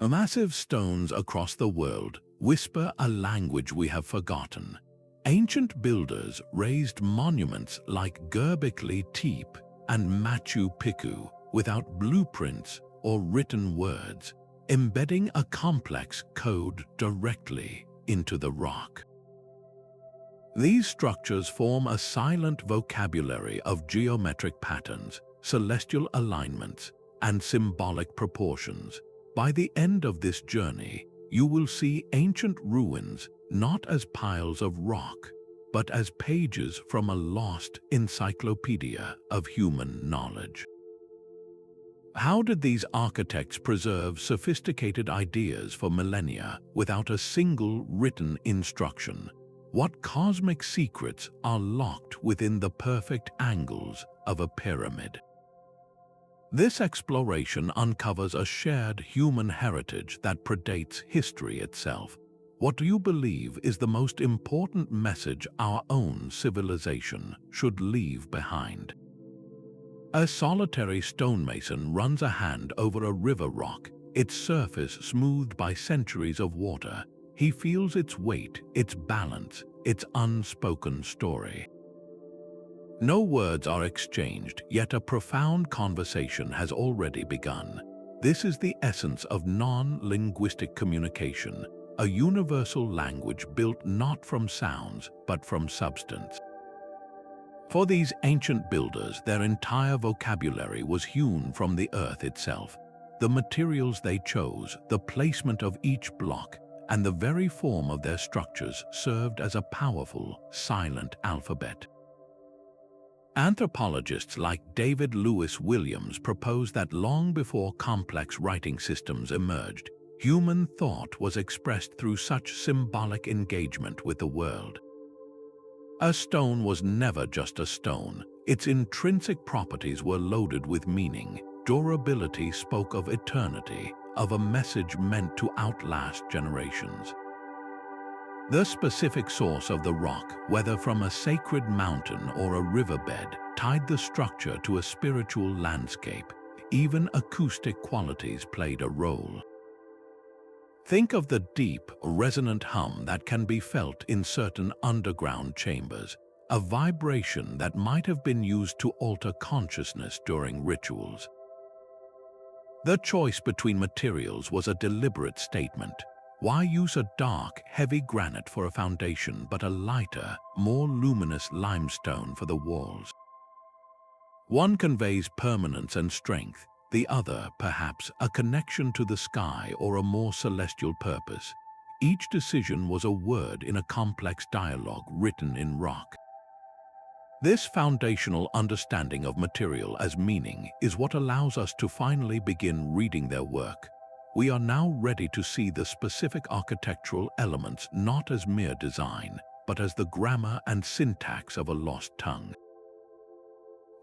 Massive stones across the world whisper a language we have forgotten. Ancient builders raised monuments like Göbekli Tepe and Machu Picchu without blueprints or written words, embedding a complex code directly into the rock. These structures form a silent vocabulary of geometric patterns, celestial alignments, and symbolic proportions. By the end of this journey, you will see ancient ruins not as piles of rock, but as pages from a lost encyclopedia of human knowledge. How did these architects preserve sophisticated ideas for millennia without a single written instruction? What cosmic secrets are locked within the perfect angles of a pyramid? This exploration uncovers a shared human heritage that predates history itself. What do you believe is the most important message our own civilization should leave behind? A solitary stonemason runs a hand over a river rock, its surface smoothed by centuries of water. He feels its weight, its balance, its unspoken story. No words are exchanged, yet a profound conversation has already begun. This is the essence of non-linguistic communication, a universal language built not from sounds, but from substance. For these ancient builders, their entire vocabulary was hewn from the earth itself. The materials they chose, the placement of each block, and the very form of their structures served as a powerful, silent alphabet. Anthropologists like David Lewis Williams propose that long before complex writing systems emerged, human thought was expressed through such symbolic engagement with the world. A stone was never just a stone. Its intrinsic properties were loaded with meaning. Durability spoke of eternity, of a message meant to outlast generations. The specific source of the rock, whether from a sacred mountain or a riverbed, tied the structure to a spiritual landscape. Even acoustic qualities played a role. Think of the deep, resonant hum that can be felt in certain underground chambers, a vibration that might have been used to alter consciousness during rituals. The choice between materials was a deliberate statement. Why use a dark, heavy granite for a foundation but a lighter, more luminous limestone for the walls? One conveys permanence and strength, the other, perhaps, a connection to the sky or a more celestial purpose. Each decision was a word in a complex dialogue written in rock. This foundational understanding of material as meaning is what allows us to finally begin reading their work. We are now ready to see the specific architectural elements not as mere design, but as the grammar and syntax of a lost tongue.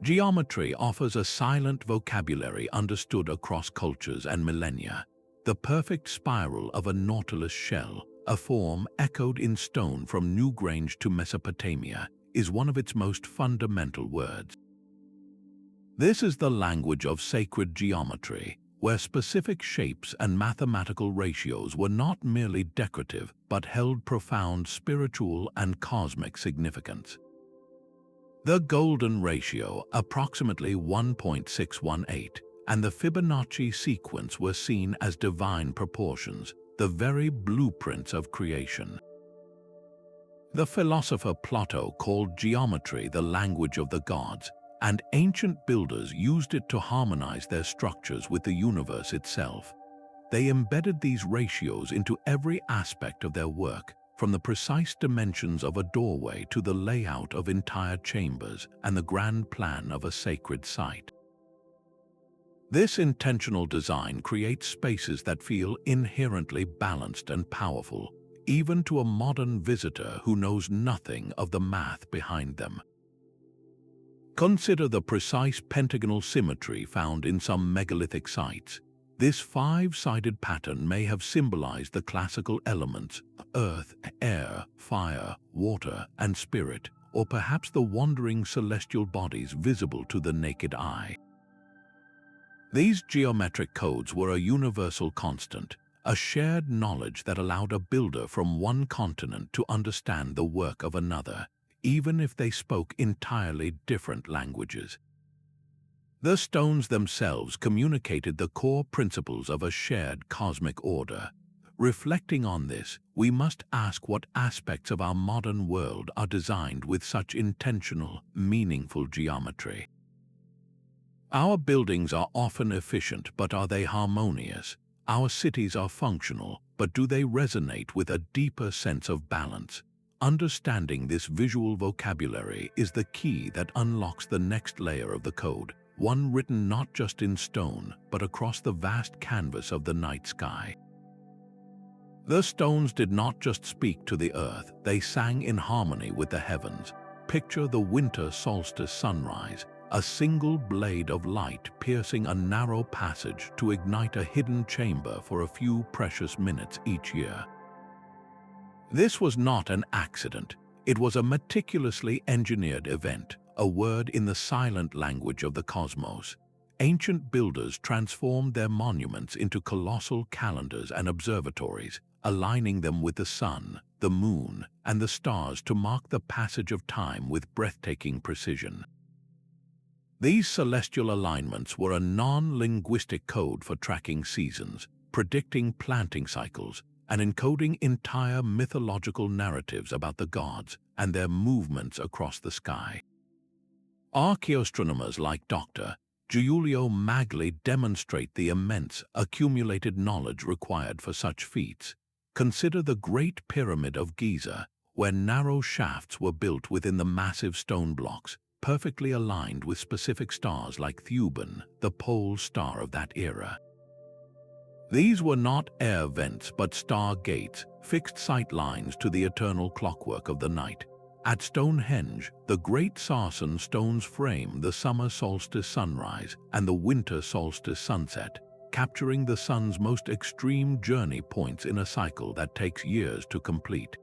Geometry offers a silent vocabulary understood across cultures and millennia. The perfect spiral of a nautilus shell, a form echoed in stone from Newgrange to Mesopotamia, is one of its most fundamental words. This is the language of sacred geometry, where specific shapes and mathematical ratios were not merely decorative but held profound spiritual and cosmic significance. The golden ratio, approximately 1.618, and the Fibonacci sequence were seen as divine proportions, the very blueprints of creation. The philosopher Plato called geometry the language of the gods, and ancient builders used it to harmonize their structures with the universe itself. They embedded these ratios into every aspect of their work, from the precise dimensions of a doorway to the layout of entire chambers and the grand plan of a sacred site. This intentional design creates spaces that feel inherently balanced and powerful, even to a modern visitor who knows nothing of the math behind them. Consider the precise pentagonal symmetry found in some megalithic sites. This five-sided pattern may have symbolized the classical elements: earth, air, fire, water, and spirit, or perhaps the wandering celestial bodies visible to the naked eye. These geometric codes were a universal constant, a shared knowledge that allowed a builder from one continent to understand the work of another, even if they spoke entirely different languages. The stones themselves communicated the core principles of a shared cosmic order. Reflecting on this, we must ask what aspects of our modern world are designed with such intentional, meaningful geometry. Our buildings are often efficient, but are they harmonious? Our cities are functional, but do they resonate with a deeper sense of balance? Understanding this visual vocabulary is the key that unlocks the next layer of the code, one written not just in stone, but across the vast canvas of the night sky. The stones did not just speak to the earth, they sang in harmony with the heavens. Picture the winter solstice sunrise, a single blade of light piercing a narrow passage to ignite a hidden chamber for a few precious minutes each year. This was not an accident. It was a meticulously engineered event, a word in the silent language of the cosmos. Ancient builders transformed their monuments into colossal calendars and observatories, aligning them with the sun, the moon, and the stars to mark the passage of time with breathtaking precision. These celestial alignments were a non-linguistic code for tracking seasons, predicting planting cycles, and encoding entire mythological narratives about the gods and their movements across the sky. Archaeoastronomers like Dr. Giulio Magli demonstrate the immense, accumulated knowledge required for such feats. Consider the Great Pyramid of Giza, where narrow shafts were built within the massive stone blocks, perfectly aligned with specific stars like Thuban, the pole star of that era. These were not air vents but star gates, fixed sight lines to the eternal clockwork of the night. At Stonehenge, the great sarsen stones frame the summer solstice sunrise and the winter solstice sunset, capturing the sun's most extreme journey points in a cycle that takes years to complete.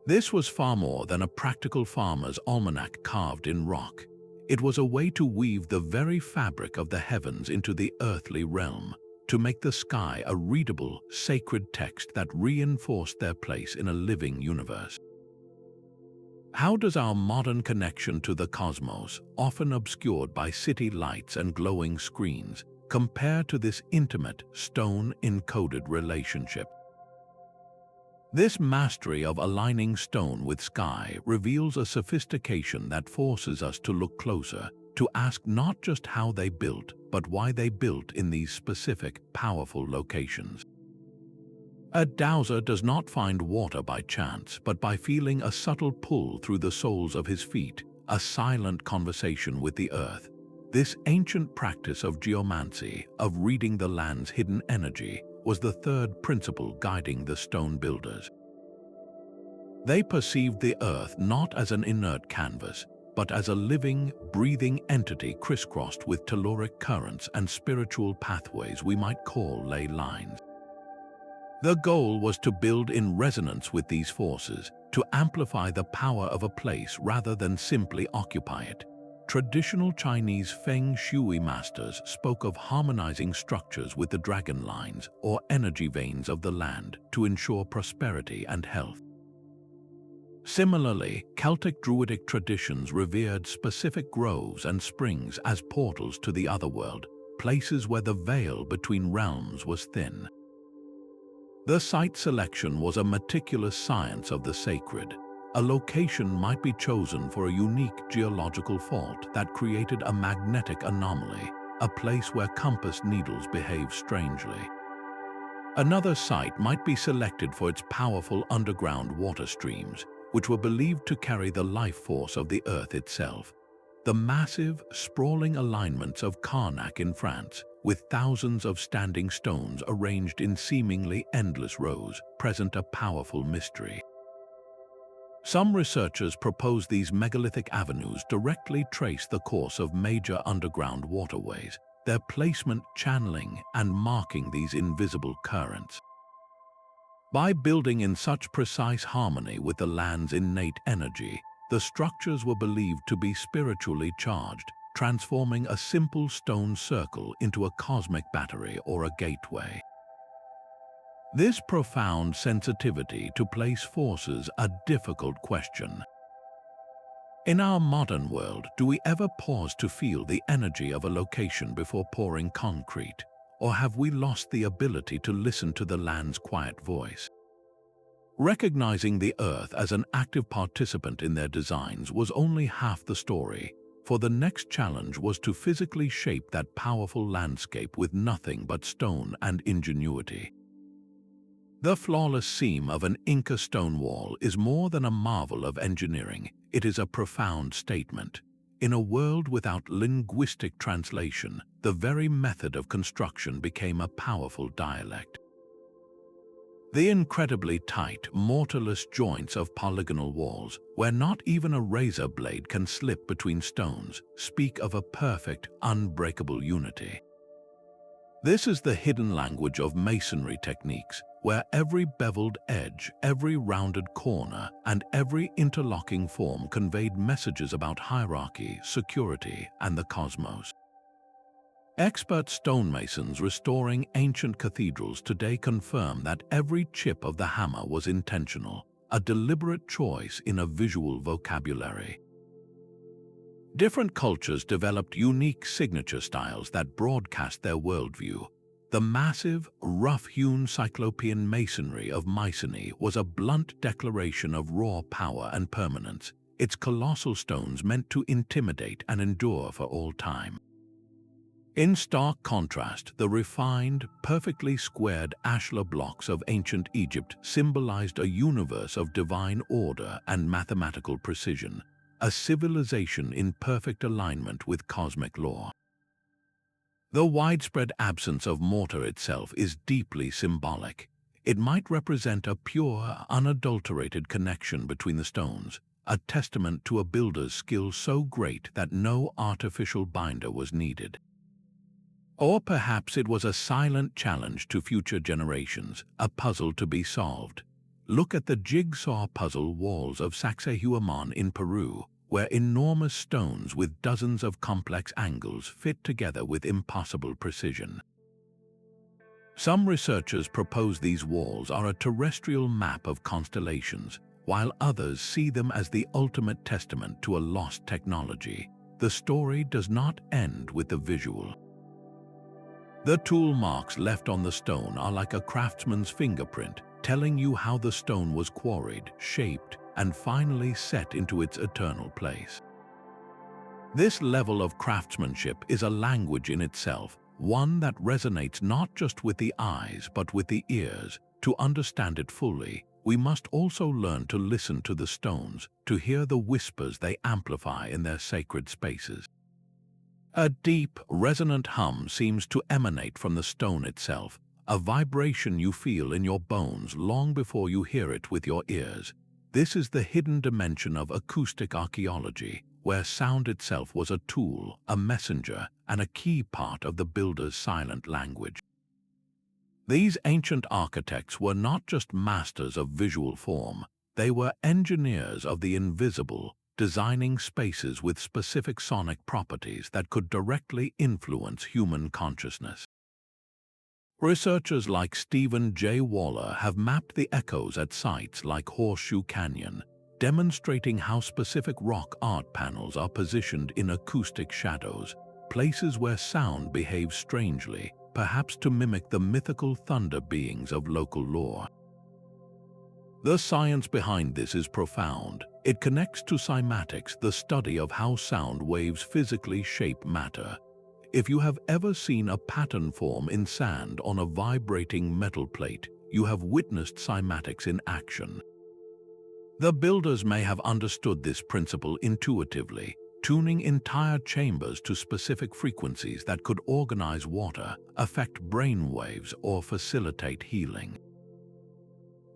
This was far more than a practical farmer's almanac carved in rock. It was a way to weave the very fabric of the heavens into the earthly realm, to make the sky a readable, sacred text that reinforced their place in a living universe. How does our modern connection to the cosmos, often obscured by city lights and glowing screens, compare to this intimate, stone-encoded relationship? This mastery of aligning stone with sky reveals a sophistication that forces us to look closer, to ask not just how they built, but why they built in these specific, powerful locations. A dowser does not find water by chance, but by feeling a subtle pull through the soles of his feet, a silent conversation with the earth. This ancient practice of geomancy, of reading the land's hidden energy, was the third principle guiding the stone builders. They perceived the earth not as an inert canvas, but as a living, breathing entity crisscrossed with telluric currents and spiritual pathways we might call ley lines. The goal was to build in resonance with these forces, to amplify the power of a place rather than simply occupy it. Traditional Chinese feng shui masters spoke of harmonizing structures with the dragon lines or energy veins of the land to ensure prosperity and health. Similarly, Celtic Druidic traditions revered specific groves and springs as portals to the otherworld, places where the veil between realms was thin. The site selection was a meticulous science of the sacred. A location might be chosen for a unique geological fault that created a magnetic anomaly, a place where compass needles behave strangely. Another site might be selected for its powerful underground water streams, which were believed to carry the life force of the earth itself. The massive, sprawling alignments of Karnak in France, with thousands of standing stones arranged in seemingly endless rows, present a powerful mystery. Some researchers propose these megalithic avenues directly trace the course of major underground waterways, their placement channeling and marking these invisible currents. By building in such precise harmony with the land's innate energy, the structures were believed to be spiritually charged, transforming a simple stone circle into a cosmic battery or a gateway. This profound sensitivity to place forces a difficult question. In our modern world, do we ever pause to feel the energy of a location before pouring concrete? Or have we lost the ability to listen to the land's quiet voice? Recognizing the Earth as an active participant in their designs was only half the story, for the next challenge was to physically shape that powerful landscape with nothing but stone and ingenuity. The flawless seam of an Inca stone wall is more than a marvel of engineering, it is a profound statement. In a world without linguistic translation, the very method of construction became a powerful dialect. The incredibly tight, mortarless joints of polygonal walls, where not even a razor blade can slip between stones, speak of a perfect, unbreakable unity. This is the hidden language of masonry techniques, where every beveled edge, every rounded corner, and every interlocking form conveyed messages about hierarchy, security, and the cosmos. Expert stonemasons restoring ancient cathedrals today confirm that every chip of the hammer was intentional, a deliberate choice in a visual vocabulary. Different cultures developed unique signature styles that broadcast their worldview. The massive, rough-hewn cyclopean masonry of Mycenae was a blunt declaration of raw power and permanence, its colossal stones meant to intimidate and endure for all time. In stark contrast, the refined, perfectly squared ashlar blocks of ancient Egypt symbolized a universe of divine order and mathematical precision, a civilization in perfect alignment with cosmic law. The widespread absence of mortar itself is deeply symbolic. It might represent a pure, unadulterated connection between the stones, a testament to a builder's skill so great that no artificial binder was needed. Or perhaps it was a silent challenge to future generations, a puzzle to be solved. Look at the jigsaw puzzle walls of Sacsayhuamán in Peru, where enormous stones with dozens of complex angles fit together with impossible precision. Some researchers propose these walls are a terrestrial map of constellations, while others see them as the ultimate testament to a lost technology. The story does not end with the visual. The tool marks left on the stone are like a craftsman's fingerprint, telling you how the stone was quarried, shaped, and finally set into its eternal place. This level of craftsmanship is a language in itself, one that resonates not just with the eyes but with the ears. To understand it fully, we must also learn to listen to the stones, to hear the whispers they amplify in their sacred spaces. A deep, resonant hum seems to emanate from the stone itself, a vibration you feel in your bones long before you hear it with your ears. This is the hidden dimension of acoustic archaeology, where sound itself was a tool, a messenger, and a key part of the builder's silent language. These ancient architects were not just masters of visual form, they were engineers of the invisible, designing spaces with specific sonic properties that could directly influence human consciousness. Researchers like Stephen J. Waller have mapped the echoes at sites like Horseshoe Canyon, demonstrating how specific rock art panels are positioned in acoustic shadows, places where sound behaves strangely, perhaps to mimic the mythical thunder beings of local lore. The science behind this is profound. It connects to cymatics, the study of how sound waves physically shape matter. If you have ever seen a pattern form in sand on a vibrating metal plate, you have witnessed cymatics in action. The builders may have understood this principle intuitively, tuning entire chambers to specific frequencies that could organize water, affect brain waves, or facilitate healing.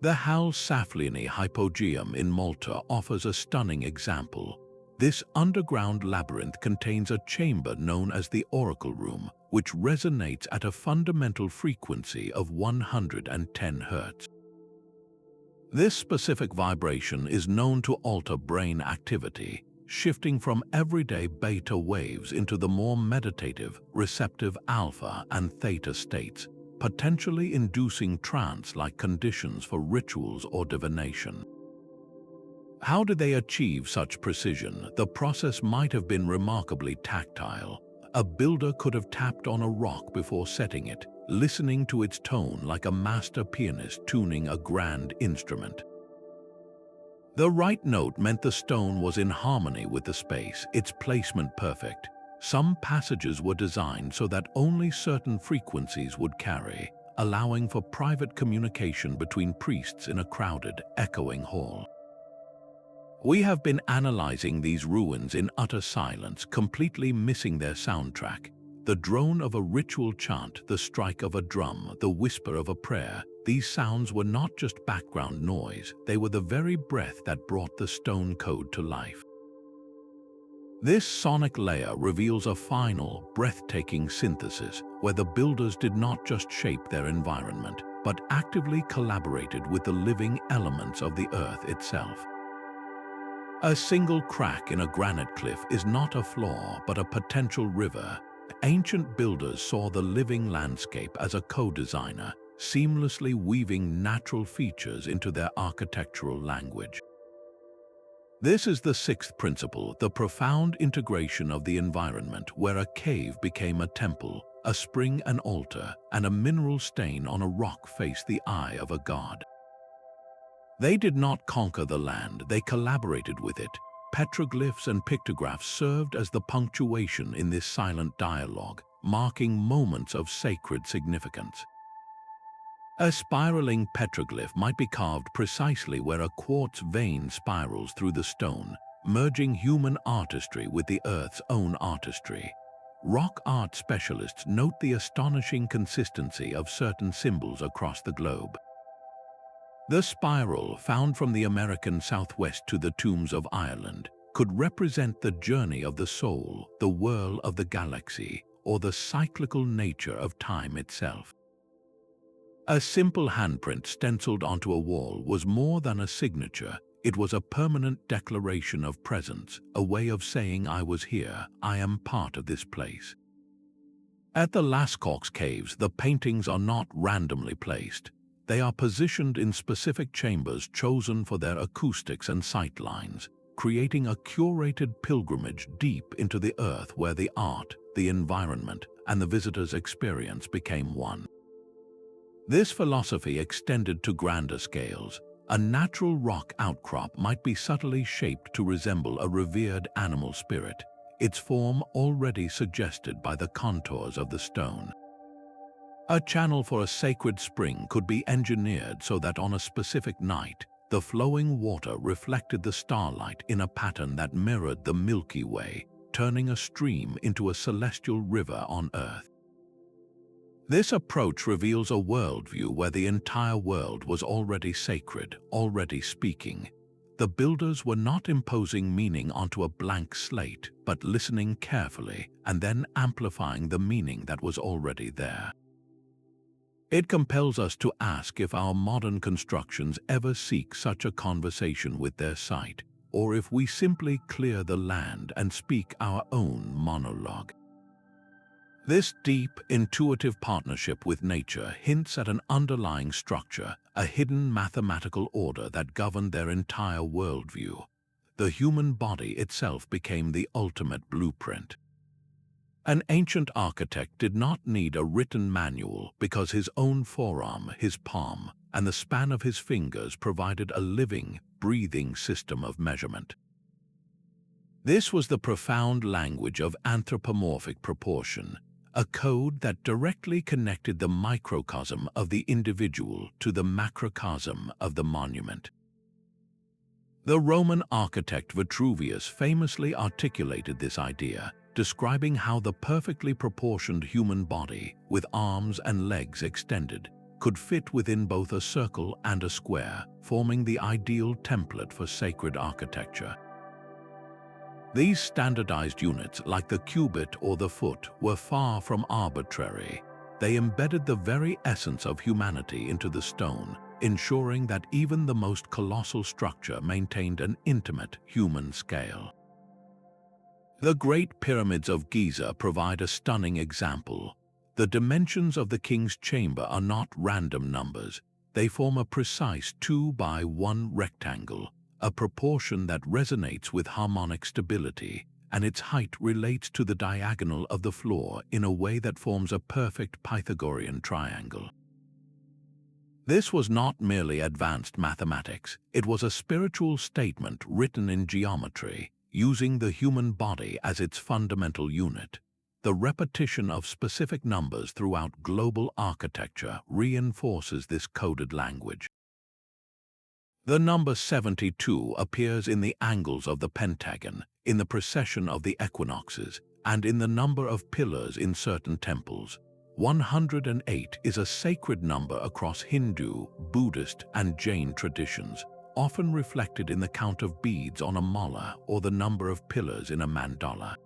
The Hal Saflieni Hypogeum in Malta offers a stunning example. This underground labyrinth contains a chamber known as the Oracle Room, which resonates at a fundamental frequency of 110 Hz. This specific vibration is known to alter brain activity, shifting from everyday beta waves into the more meditative, receptive alpha and theta states, potentially inducing trance-like conditions for rituals or divination. How did they achieve such precision? The process might have been remarkably tactile. A builder could have tapped on a rock before setting it, listening to its tone like a master pianist tuning a grand instrument. The right note meant the stone was in harmony with the space, its placement perfect. Some passages were designed so that only certain frequencies would carry, allowing for private communication between priests in a crowded, echoing hall. We have been analyzing these ruins in utter silence, completely missing their soundtrack. The drone of a ritual chant, the strike of a drum, the whisper of a prayer. These sounds were not just background noise, they were the very breath that brought the stone code to life. This sonic layer reveals a final, breathtaking synthesis where the builders did not just shape their environment, but actively collaborated with the living elements of the earth itself. A single crack in a granite cliff is not a flaw, but a potential river. Ancient builders saw the living landscape as a co-designer, seamlessly weaving natural features into their architectural language. This is the sixth principle, the profound integration of the environment, where a cave became a temple, a spring an altar, and a mineral stain on a rock faced the eye of a god. They did not conquer the land, they collaborated with it. Petroglyphs and pictographs served as the punctuation in this silent dialogue, marking moments of sacred significance. A spiraling petroglyph might be carved precisely where a quartz vein spirals through the stone, merging human artistry with the earth's own artistry. Rock art specialists note the astonishing consistency of certain symbols across the globe. The spiral, found from the American Southwest to the tombs of Ireland, could represent the journey of the soul, the whirl of the galaxy, or the cyclical nature of time itself. A simple handprint stenciled onto a wall was more than a signature. It was a permanent declaration of presence, a way of saying I was here, I am part of this place. At the Lascaux caves, the paintings are not randomly placed. They are positioned in specific chambers chosen for their acoustics and sight lines, creating a curated pilgrimage deep into the earth where the art, the environment, and the visitor's experience became one. This philosophy extended to grander scales. A natural rock outcrop might be subtly shaped to resemble a revered animal spirit, its form already suggested by the contours of the stone. A channel for a sacred spring could be engineered so that on a specific night, the flowing water reflected the starlight in a pattern that mirrored the Milky Way, turning a stream into a celestial river on Earth. This approach reveals a worldview where the entire world was already sacred, already speaking. The builders were not imposing meaning onto a blank slate, but listening carefully and then amplifying the meaning that was already there. It compels us to ask if our modern constructions ever seek such a conversation with their site, or if we simply clear the land and speak our own monologue. This deep, intuitive partnership with nature hints at an underlying structure, a hidden mathematical order that governed their entire worldview. The human body itself became the ultimate blueprint. An ancient architect did not need a written manual because his own forearm, his palm, and the span of his fingers provided a living, breathing system of measurement. This was the profound language of anthropomorphic proportion, a code that directly connected the microcosm of the individual to the macrocosm of the monument. The Roman architect Vitruvius famously articulated this idea, describing how the perfectly proportioned human body, with arms and legs extended, could fit within both a circle and a square, forming the ideal template for sacred architecture. These standardized units, like the cubit or the foot, were far from arbitrary. They embedded the very essence of humanity into the stone, ensuring that even the most colossal structure maintained an intimate human scale. The Great Pyramids of Giza provide a stunning example. The dimensions of the king's chamber are not random numbers. They form a precise 2 by 1 rectangle, a proportion that resonates with harmonic stability, and its height relates to the diagonal of the floor in a way that forms a perfect Pythagorean triangle. This was not merely advanced mathematics, it was a spiritual statement written in geometry, using the human body as its fundamental unit. The repetition of specific numbers throughout global architecture reinforces this coded language. The number 72 appears in the angles of the pentagon, in the precession of the equinoxes, and in the number of pillars in certain temples. 108 is a sacred number across Hindu, Buddhist, and Jain traditions, often reflected in the count of beads on a mala or the number of pillars in a mandala.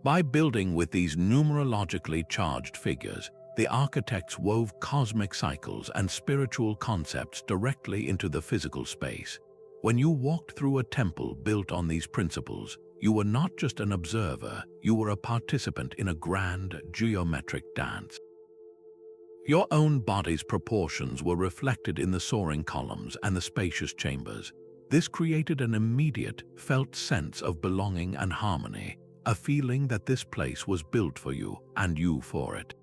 By building with these numerologically charged figures, the architects wove cosmic cycles and spiritual concepts directly into the physical space. When you walked through a temple built on these principles, you were not just an observer, you were a participant in a grand geometric dance. Your own body's proportions were reflected in the soaring columns and the spacious chambers. This created an immediate, felt sense of belonging and harmony, a feeling that this place was built for you and you for it.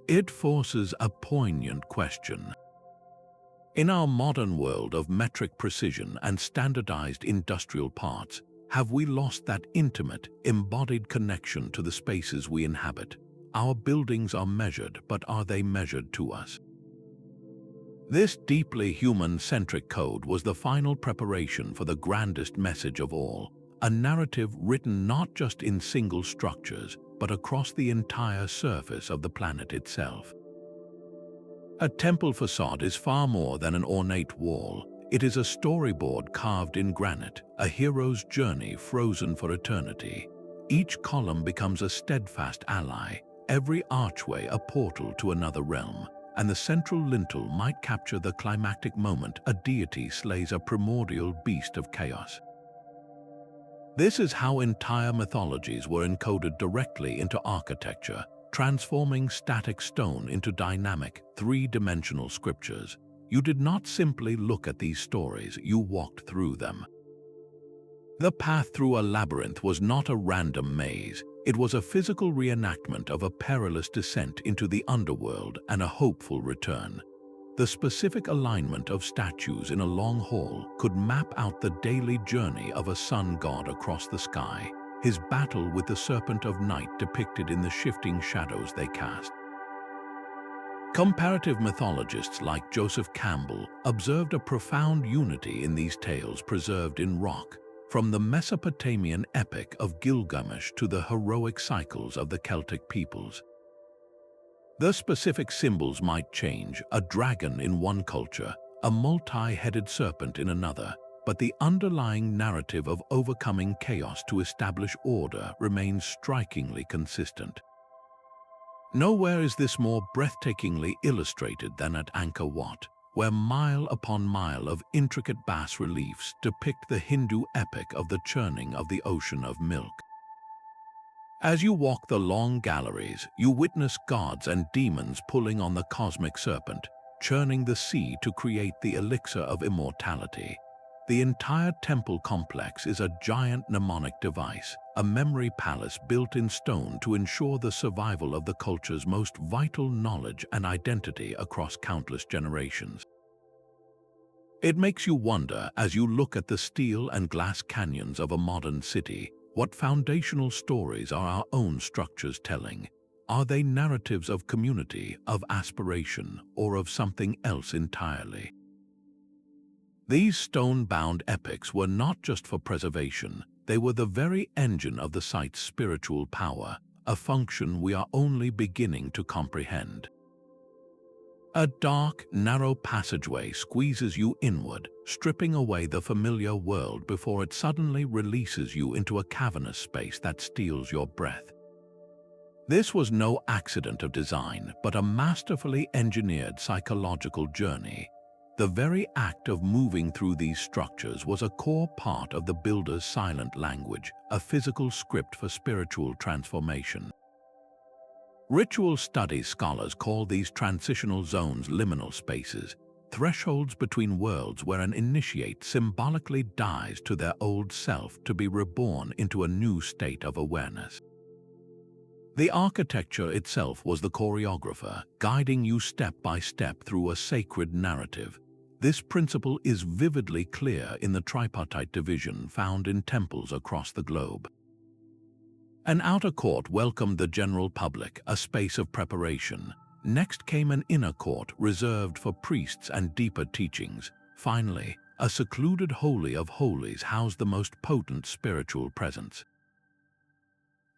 It forces a poignant question. In our modern world of metric precision and standardized industrial parts, have we lost that intimate, embodied connection to the spaces we inhabit? Our buildings are measured, but are they measured to us? This deeply human-centric code was the final preparation for the grandest message of all, a narrative written not just in single structures, but across the entire surface of the planet itself. A temple facade is far more than an ornate wall. It is a storyboard carved in granite, a hero's journey frozen for eternity. Each column becomes a steadfast ally, every archway a portal to another realm, and the central lintel might capture the climactic moment a deity slays a primordial beast of chaos. This is how entire mythologies were encoded directly into architecture, transforming static stone into dynamic, three-dimensional scriptures. You did not simply look at these stories, you walked through them. The path through a labyrinth was not a random maze, it was a physical reenactment of a perilous descent into the underworld and a hopeful return. The specific alignment of statues in a long hall could map out the daily journey of a sun god across the sky, his battle with the serpent of night depicted in the shifting shadows they cast. Comparative mythologists like Joseph Campbell observed a profound unity in these tales preserved in rock, from the Mesopotamian epic of Gilgamesh to the heroic cycles of the Celtic peoples. The specific symbols might change, a dragon in one culture, a multi-headed serpent in another, but the underlying narrative of overcoming chaos to establish order remains strikingly consistent. Nowhere is this more breathtakingly illustrated than at Angkor Wat, where mile upon mile of intricate bas-reliefs depict the Hindu epic of the churning of the ocean of milk. As you walk the long galleries, you witness gods and demons pulling on the cosmic serpent, churning the sea to create the elixir of immortality. The entire temple complex is a giant mnemonic device, a memory palace built in stone to ensure the survival of the culture's most vital knowledge and identity across countless generations. It makes you wonder, as you look at the steel and glass canyons of a modern city, what foundational stories are our own structures telling? Are they narratives of community, of aspiration, or of something else entirely? These stone-bound epics were not just for preservation, they were the very engine of the site's spiritual power, a function we are only beginning to comprehend. A dark, narrow passageway squeezes you inward, stripping away the familiar world before it suddenly releases you into a cavernous space that steals your breath. This was no accident of design, but a masterfully engineered psychological journey. The very act of moving through these structures was a core part of the builder's silent language, a physical script for spiritual transformation. Ritual studies scholars call these transitional zones liminal spaces, thresholds between worlds where an initiate symbolically dies to their old self to be reborn into a new state of awareness. The architecture itself was the choreographer, guiding you step by step through a sacred narrative. This principle is vividly clear in the tripartite division found in temples across the globe. An outer court welcomed the general public, a space of preparation. Next came an inner court reserved for priests and deeper teachings. Finally, a secluded holy of holies housed the most potent spiritual presence.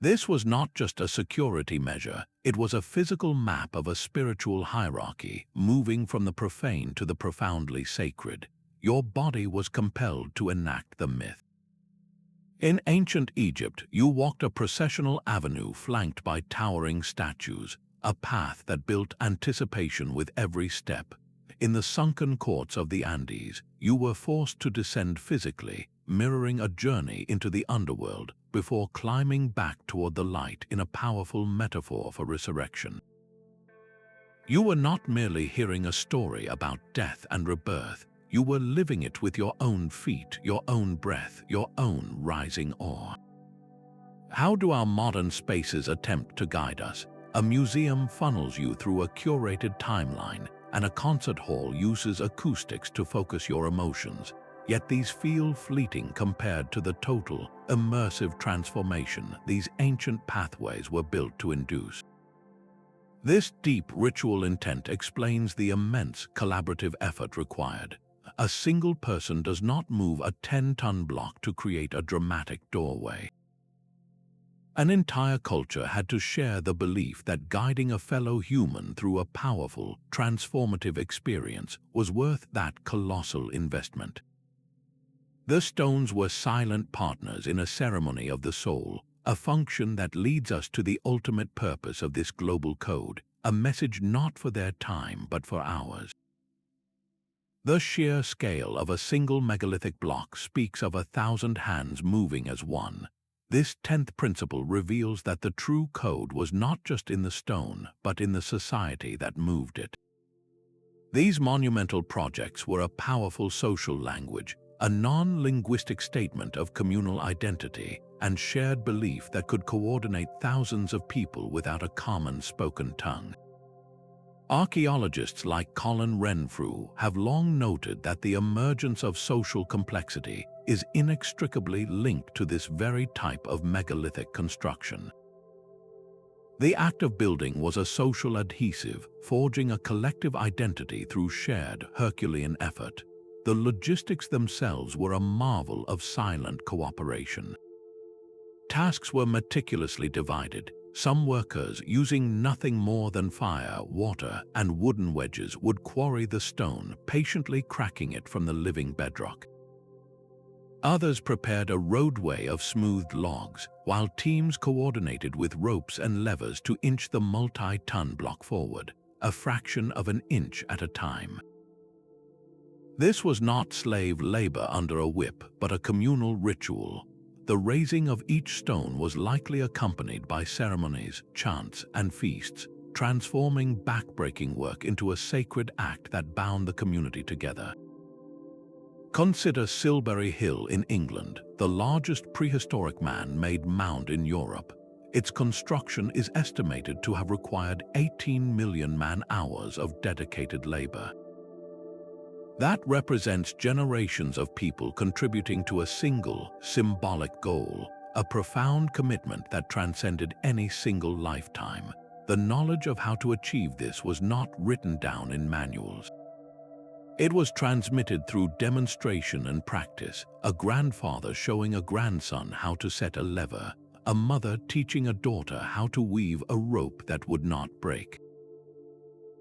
This was not just a security measure, it was a physical map of a spiritual hierarchy, moving from the profane to the profoundly sacred. Your body was compelled to enact the myth. In ancient Egypt, you walked a processional avenue flanked by towering statues, a path that built anticipation with every step. In the sunken courts of the Andes, you were forced to descend physically, mirroring a journey into the underworld before climbing back toward the light in a powerful metaphor for resurrection. You were not merely hearing a story about death and rebirth, you were living it with your own feet, your own breath, your own rising awe. How do our modern spaces attempt to guide us? A museum funnels you through a curated timeline, and a concert hall uses acoustics to focus your emotions. Yet these feel fleeting compared to the total, immersive transformation these ancient pathways were built to induce. This deep ritual intent explains the immense collaborative effort required. A single person does not move a 10-ton block to create a dramatic doorway. An entire culture had to share the belief that guiding a fellow human through a powerful, transformative experience was worth that colossal investment. The stones were silent partners in a ceremony of the soul, a function that leads us to the ultimate purpose of this global code, a message not for their time but for ours. The sheer scale of a single megalithic block speaks of 1,000 hands moving as one. This 10th principle reveals that the true code was not just in the stone, but in the society that moved it. These monumental projects were a powerful social language, a non-linguistic statement of communal identity and shared belief that could coordinate thousands of people without a common spoken tongue. Archaeologists like Colin Renfrew have long noted that the emergence of social complexity is inextricably linked to this very type of megalithic construction. The act of building was a social adhesive, forging a collective identity through shared Herculean effort. The logistics themselves were a marvel of silent cooperation. Tasks were meticulously divided. Some workers, using nothing more than fire, water, and wooden wedges, would quarry the stone, patiently cracking it from the living bedrock. Others prepared a roadway of smoothed logs, while teams coordinated with ropes and levers to inch the multi-ton block forward, a fraction of an inch at a time. This was not slave labor under a whip, but a communal ritual. The raising of each stone was likely accompanied by ceremonies, chants, and feasts, transforming backbreaking work into a sacred act that bound the community together. Consider Silbury Hill in England, the largest prehistoric man-made mound in Europe. Its construction is estimated to have required 18 million man-hours of dedicated labor. That represents generations of people contributing to a single, symbolic goal, a profound commitment that transcended any single lifetime. The knowledge of how to achieve this was not written down in manuals. It was transmitted through demonstration and practice, a grandfather showing a grandson how to set a lever, a mother teaching a daughter how to weave a rope that would not break.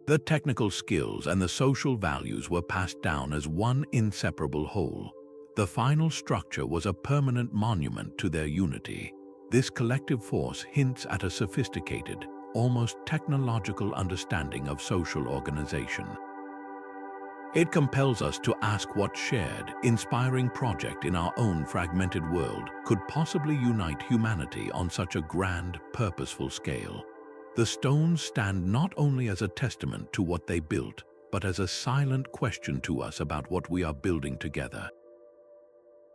The technical skills and the social values were passed down as one inseparable whole. The final structure was a permanent monument to their unity. This collective force hints at a sophisticated, almost technological understanding of social organization. It compels us to ask what shared, inspiring project in our own fragmented world could possibly unite humanity on such a grand, purposeful scale. The stones stand not only as a testament to what they built, but as a silent question to us about what we are building together.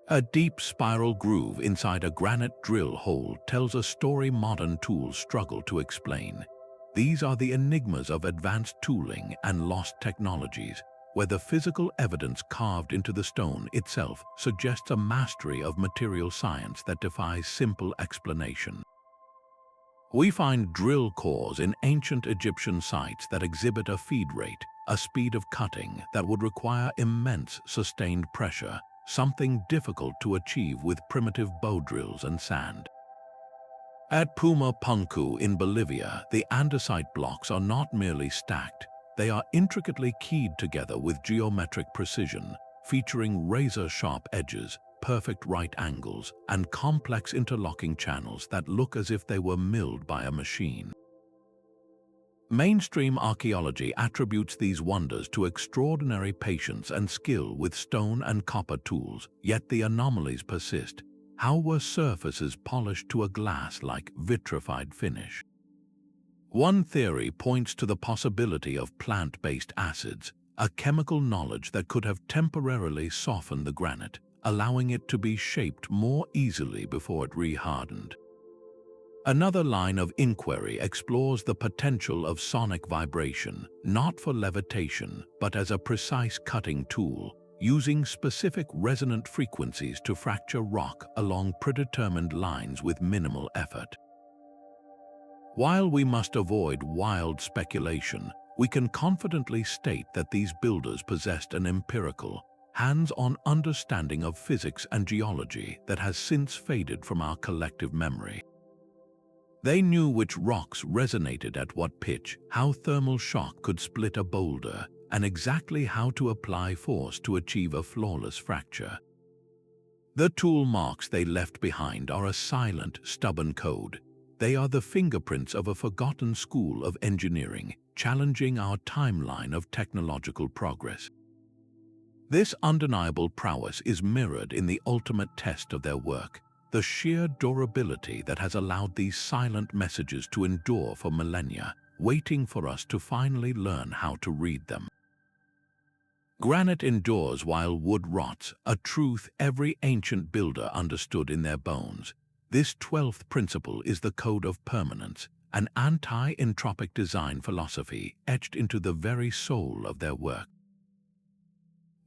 A deep spiral groove inside a granite drill hole tells a story modern tools struggle to explain. These are the enigmas of advanced tooling and lost technologies, where the physical evidence carved into the stone itself suggests a mastery of material science that defies simple explanation. We find drill cores in ancient Egyptian sites that exhibit a feed rate, a speed of cutting that would require immense sustained pressure, something difficult to achieve with primitive bow drills and sand. At Puma Punku in Bolivia, the andesite blocks are not merely stacked, they are intricately keyed together with geometric precision, featuring razor-sharp edges, perfect right angles, and complex interlocking channels that look as if they were milled by a machine. Mainstream archaeology attributes these wonders to extraordinary patience and skill with stone and copper tools, yet the anomalies persist. How were surfaces polished to a glass-like vitrified finish? One theory points to the possibility of plant-based acids, a chemical knowledge that could have temporarily softened the granite, allowing it to be shaped more easily before it rehardened. Another line of inquiry explores the potential of sonic vibration, not for levitation, but as a precise cutting tool, using specific resonant frequencies to fracture rock along predetermined lines with minimal effort. While we must avoid wild speculation, we can confidently state that these builders possessed an empirical, hands-on understanding of physics and geology that has since faded from our collective memory. They knew which rocks resonated at what pitch, how thermal shock could split a boulder, and exactly how to apply force to achieve a flawless fracture. The tool marks they left behind are a silent, stubborn code. They are the fingerprints of a forgotten school of engineering, challenging our timeline of technological progress. This undeniable prowess is mirrored in the ultimate test of their work, the sheer durability that has allowed these silent messages to endure for millennia, waiting for us to finally learn how to read them. Granite endures while wood rots, a truth every ancient builder understood in their bones. This 12th principle is the code of permanence, an anti-entropic design philosophy etched into the very soul of their work.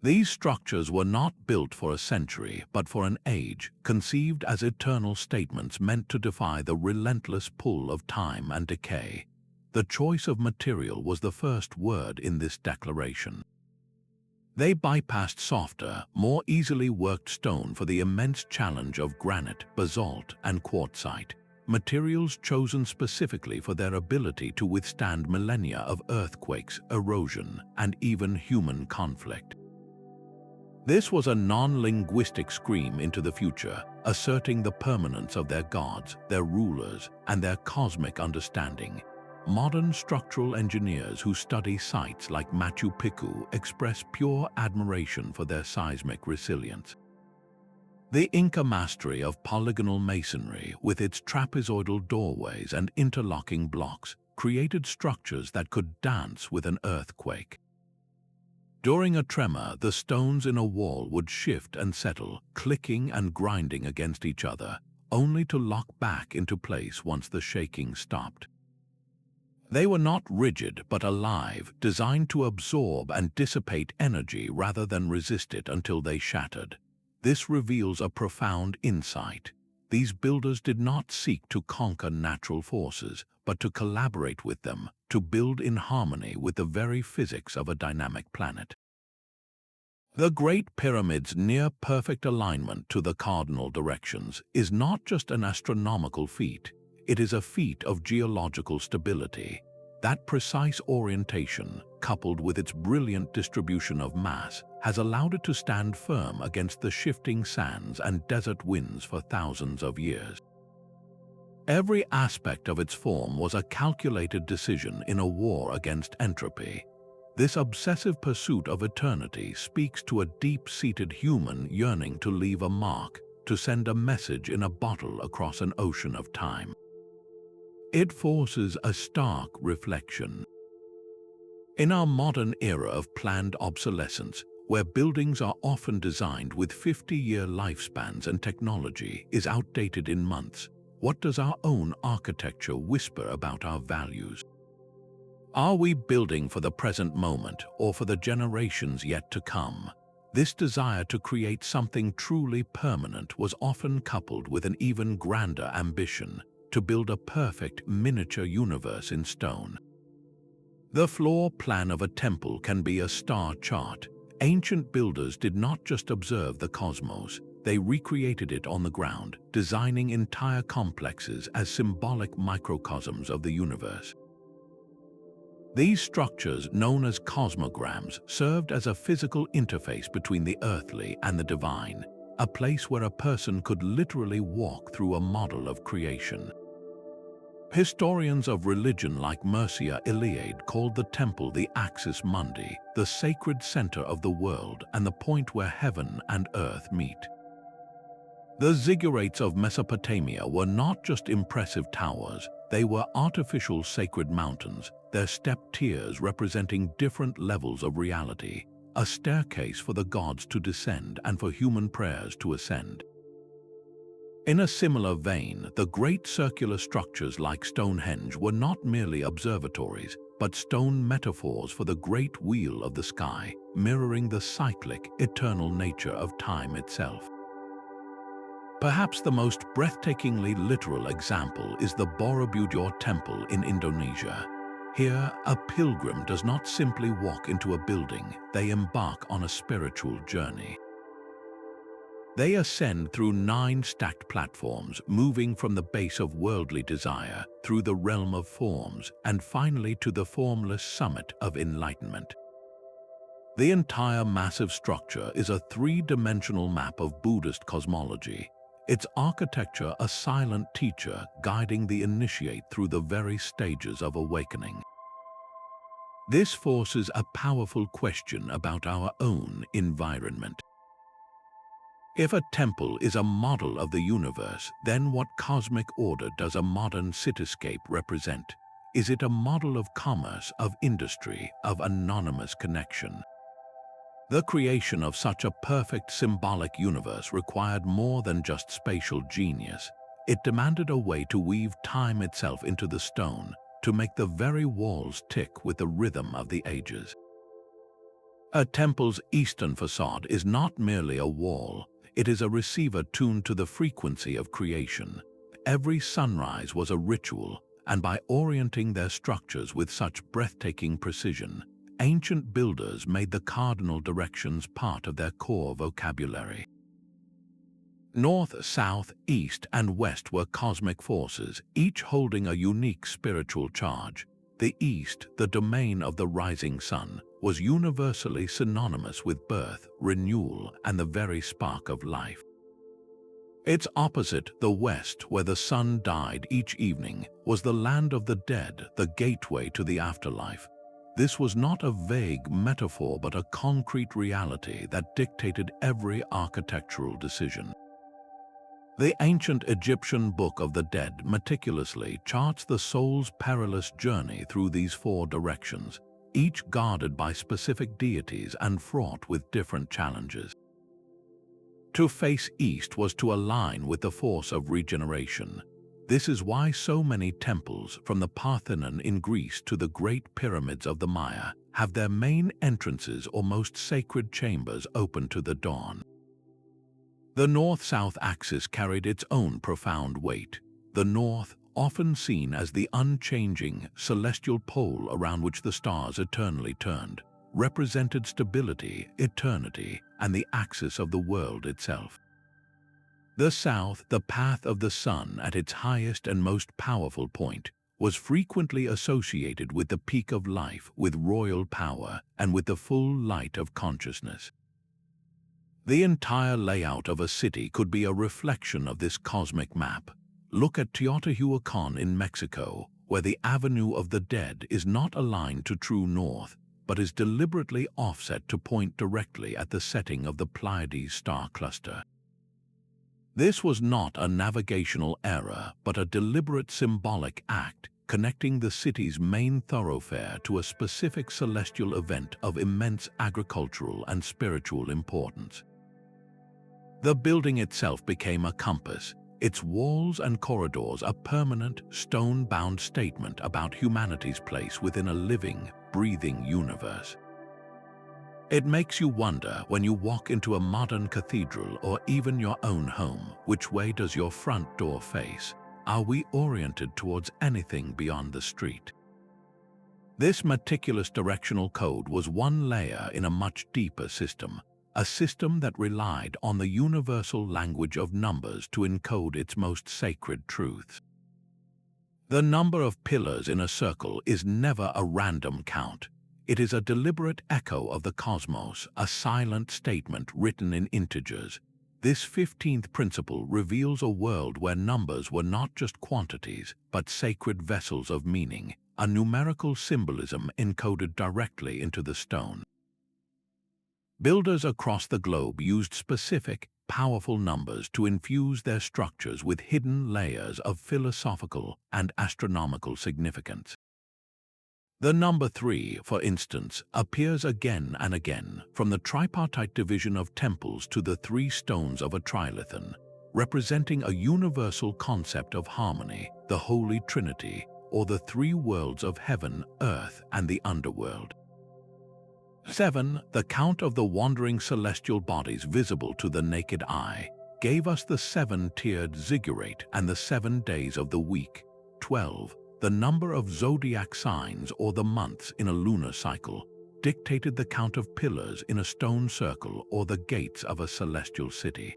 These structures were not built for a century, but for an age, conceived as eternal statements meant to defy the relentless pull of time and decay. The choice of material was the first word in this declaration. They bypassed softer, more easily worked stone for the immense challenge of granite, basalt, and quartzite, materials chosen specifically for their ability to withstand millennia of earthquakes, erosion, and even human conflict. This was a non-linguistic scream into the future, asserting the permanence of their gods, their rulers, and their cosmic understanding. Modern structural engineers who study sites like Machu Picchu express pure admiration for their seismic resilience. The Inca mastery of polygonal masonry, with its trapezoidal doorways and interlocking blocks, created structures that could dance with an earthquake. During a tremor, the stones in a wall would shift and settle, clicking and grinding against each other, only to lock back into place once the shaking stopped. They were not rigid but alive, designed to absorb and dissipate energy rather than resist it until they shattered. This reveals a profound insight. These builders did not seek to conquer natural forces, but to collaborate with them, to build in harmony with the very physics of a dynamic planet. The Great Pyramid's near-perfect alignment to the cardinal directions is not just an astronomical feat, it is a feat of geological stability. That precise orientation, coupled with its brilliant distribution of mass, has allowed it to stand firm against the shifting sands and desert winds for thousands of years. Every aspect of its form was a calculated decision in a war against entropy. This obsessive pursuit of eternity speaks to a deep-seated human yearning to leave a mark, to send a message in a bottle across an ocean of time. It forces a stark reflection. In our modern era of planned obsolescence, where buildings are often designed with 50-year lifespans and technology is outdated in months, what does our own architecture whisper about our values? Are we building for the present moment or for the generations yet to come? This desire to create something truly permanent was often coupled with an even grander ambition to build a perfect miniature universe in stone. The floor plan of a temple can be a star chart. Ancient builders did not just observe the cosmos, they recreated it on the ground, designing entire complexes as symbolic microcosms of the universe. These structures, known as cosmograms, served as a physical interface between the earthly and the divine, a place where a person could literally walk through a model of creation. Historians of religion like Mircea Eliade called the temple the axis mundi, the sacred center of the world and the point where heaven and earth meet. The ziggurats of Mesopotamia were not just impressive towers, they were artificial sacred mountains, their stepped tiers representing different levels of reality, a staircase for the gods to descend and for human prayers to ascend. In a similar vein, the great circular structures like Stonehenge were not merely observatories, but stone metaphors for the great wheel of the sky, mirroring the cyclic, eternal nature of time itself. Perhaps the most breathtakingly literal example is the Borobudur Temple in Indonesia. Here, a pilgrim does not simply walk into a building, they embark on a spiritual journey. They ascend through 9 stacked platforms, moving from the base of worldly desire, through the realm of forms, and finally to the formless summit of enlightenment. The entire massive structure is a 3-dimensional map of Buddhist cosmology, its architecture a silent teacher guiding the initiate through the very stages of awakening. This forces a powerful question about our own environment. If a temple is a model of the universe, then what cosmic order does a modern cityscape represent? Is it a model of commerce, of industry, of anonymous connection? The creation of such a perfect symbolic universe required more than just spatial genius. It demanded a way to weave time itself into the stone, to make the very walls tick with the rhythm of the ages. A temple's eastern facade is not merely a wall, it is a receiver tuned to the frequency of creation. Every sunrise was a ritual, and by orienting their structures with such breathtaking precision, ancient builders made the cardinal directions part of their core vocabulary. North, south, east, and west were cosmic forces, each holding a unique spiritual charge. The east, the domain of the rising sun, was universally synonymous with birth, renewal, and the very spark of life. Its opposite, the west, where the sun died each evening, was the land of the dead, the gateway to the afterlife. This was not a vague metaphor but a concrete reality that dictated every architectural decision. The ancient Egyptian Book of the Dead meticulously charts the soul's perilous journey through these 4 directions, each guarded by specific deities and fraught with different challenges. To face east was to align with the force of regeneration. This is why so many temples, from the Parthenon in Greece to the Great Pyramids of the Maya, have their main entrances or most sacred chambers open to the dawn. The north-south axis carried its own profound weight. The north, often seen as the unchanging, celestial pole around which the stars eternally turned, represented stability, eternity, and the axis of the world itself. The south, the path of the sun at its highest and most powerful point, was frequently associated with the peak of life, with royal power, and with the full light of consciousness. The entire layout of a city could be a reflection of this cosmic map. Look at Teotihuacan in Mexico, where the Avenue of the Dead is not aligned to true north, but is deliberately offset to point directly at the setting of the Pleiades star cluster. This was not a navigational error, but a deliberate symbolic act connecting the city's main thoroughfare to a specific celestial event of immense agricultural and spiritual importance. The building itself became a compass, its walls and corridors a permanent, stone-bound statement about humanity's place within a living, breathing universe. It makes you wonder when you walk into a modern cathedral or even your own home, which way does your front door face? Are we oriented towards anything beyond the street? This meticulous directional code was one layer in a much deeper system, a system that relied on the universal language of numbers to encode its most sacred truths. The number of pillars in a circle is never a random count. It is a deliberate echo of the cosmos, a silent statement written in integers. This 15th principle reveals a world where numbers were not just quantities, but sacred vessels of meaning, a numerical symbolism encoded directly into the stone. Builders across the globe used specific, powerful numbers to infuse their structures with hidden layers of philosophical and astronomical significance. The number 3, for instance, appears again and again, from the tripartite division of temples to the 3 stones of a trilithon, representing a universal concept of harmony, the Holy Trinity, or the 3 worlds of heaven, earth, and the underworld. 7, the count of the wandering celestial bodies visible to the naked eye, gave us the 7-tiered ziggurat and the 7 days of the week. 12, the number of zodiac signs or the months in a lunar cycle, dictated the count of pillars in a stone circle or the gates of a celestial city.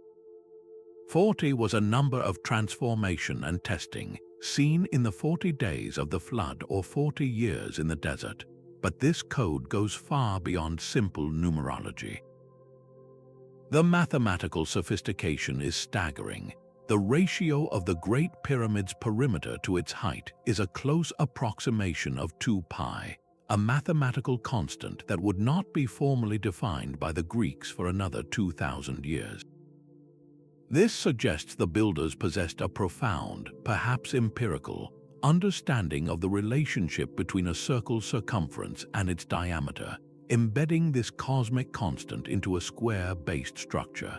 40 was a number of transformation and testing, seen in the 40 days of the flood or 40 years in the desert. But this code goes far beyond simple numerology. The mathematical sophistication is staggering. The ratio of the Great Pyramid's perimeter to its height is a close approximation of 2 pi, a mathematical constant that would not be formally defined by the Greeks for another 2,000 years. This suggests the builders possessed a profound, perhaps empirical, understanding of the relationship between a circle's circumference and its diameter, embedding this cosmic constant into a square-based structure.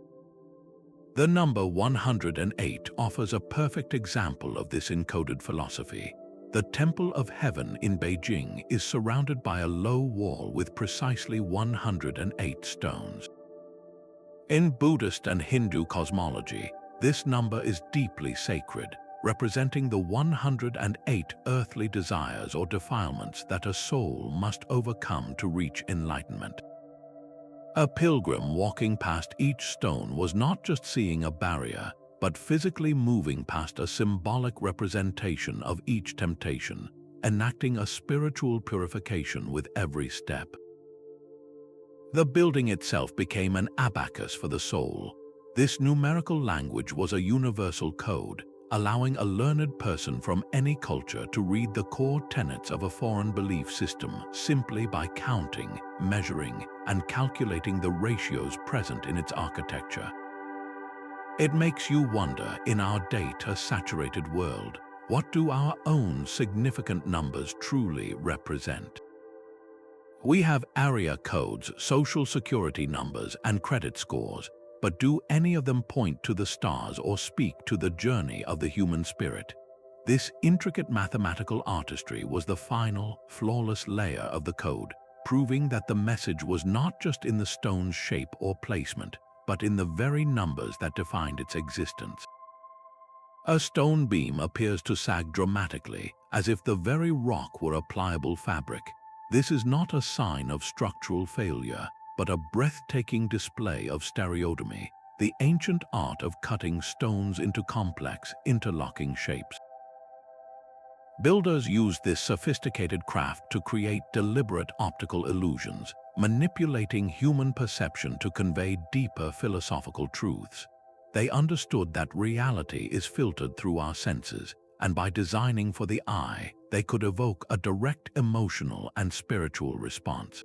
The number 108 offers a perfect example of this encoded philosophy. The Temple of Heaven in Beijing is surrounded by a low wall with precisely 108 stones. In Buddhist and Hindu cosmology, this number is deeply sacred, representing the 108 earthly desires or defilements that a soul must overcome to reach enlightenment. A pilgrim walking past each stone was not just seeing a barrier, but physically moving past a symbolic representation of each temptation, enacting a spiritual purification with every step. The building itself became an abacus for the soul. This numerical language was a universal code, allowing a learned person from any culture to read the core tenets of a foreign belief system simply by counting, measuring, and calculating the ratios present in its architecture. It makes you wonder, in our data-saturated world, what do our own significant numbers truly represent? We have area codes, social security numbers, and credit scores, but do any of them point to the stars or speak to the journey of the human spirit? This intricate mathematical artistry was the final, flawless layer of the code, proving that the message was not just in the stone's shape or placement, but in the very numbers that defined its existence. A stone beam appears to sag dramatically, as if the very rock were a pliable fabric. This is not a sign of structural failure, but a breathtaking display of stereotomy, the ancient art of cutting stones into complex, interlocking shapes. Builders used this sophisticated craft to create deliberate optical illusions, manipulating human perception to convey deeper philosophical truths. They understood that reality is filtered through our senses, and by designing for the eye, they could evoke a direct emotional and spiritual response.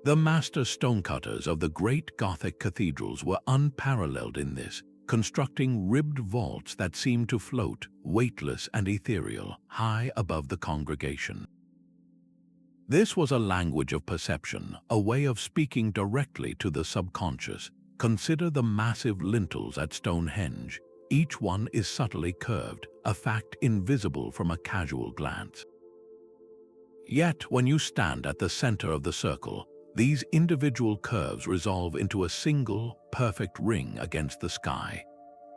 The master stonecutters of the great Gothic cathedrals were unparalleled in this, constructing ribbed vaults that seemed to float, weightless and ethereal, high above the congregation. This was a language of perception, a way of speaking directly to the subconscious. Consider the massive lintels at Stonehenge. Each one is subtly curved, a fact invisible from a casual glance. Yet, when you stand at the center of the circle, these individual curves resolve into a single, perfect ring against the sky.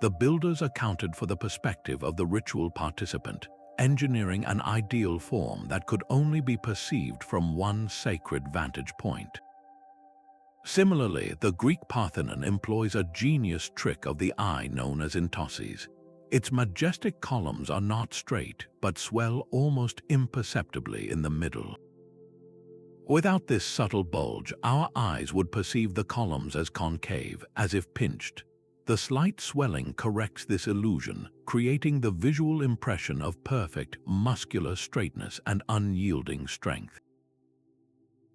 The builders accounted for the perspective of the ritual participant, engineering an ideal form that could only be perceived from one sacred vantage point. Similarly, the Greek Parthenon employs a genius trick of the eye known as entoses. Its majestic columns are not straight, but swell almost imperceptibly in the middle. Without this subtle bulge, our eyes would perceive the columns as concave, as if pinched. The slight swelling corrects this illusion, creating the visual impression of perfect, muscular straightness and unyielding strength.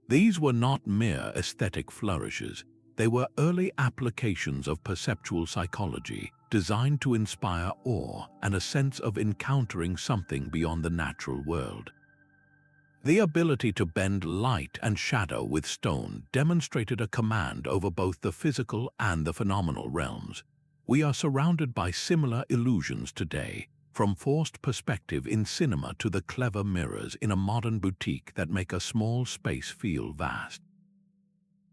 These were not mere aesthetic flourishes. They were early applications of perceptual psychology, designed to inspire awe and a sense of encountering something beyond the natural world. The ability to bend light and shadow with stone demonstrated a command over both the physical and the phenomenal realms. We are surrounded by similar illusions today, from forced perspective in cinema to the clever mirrors in a modern boutique that make a small space feel vast.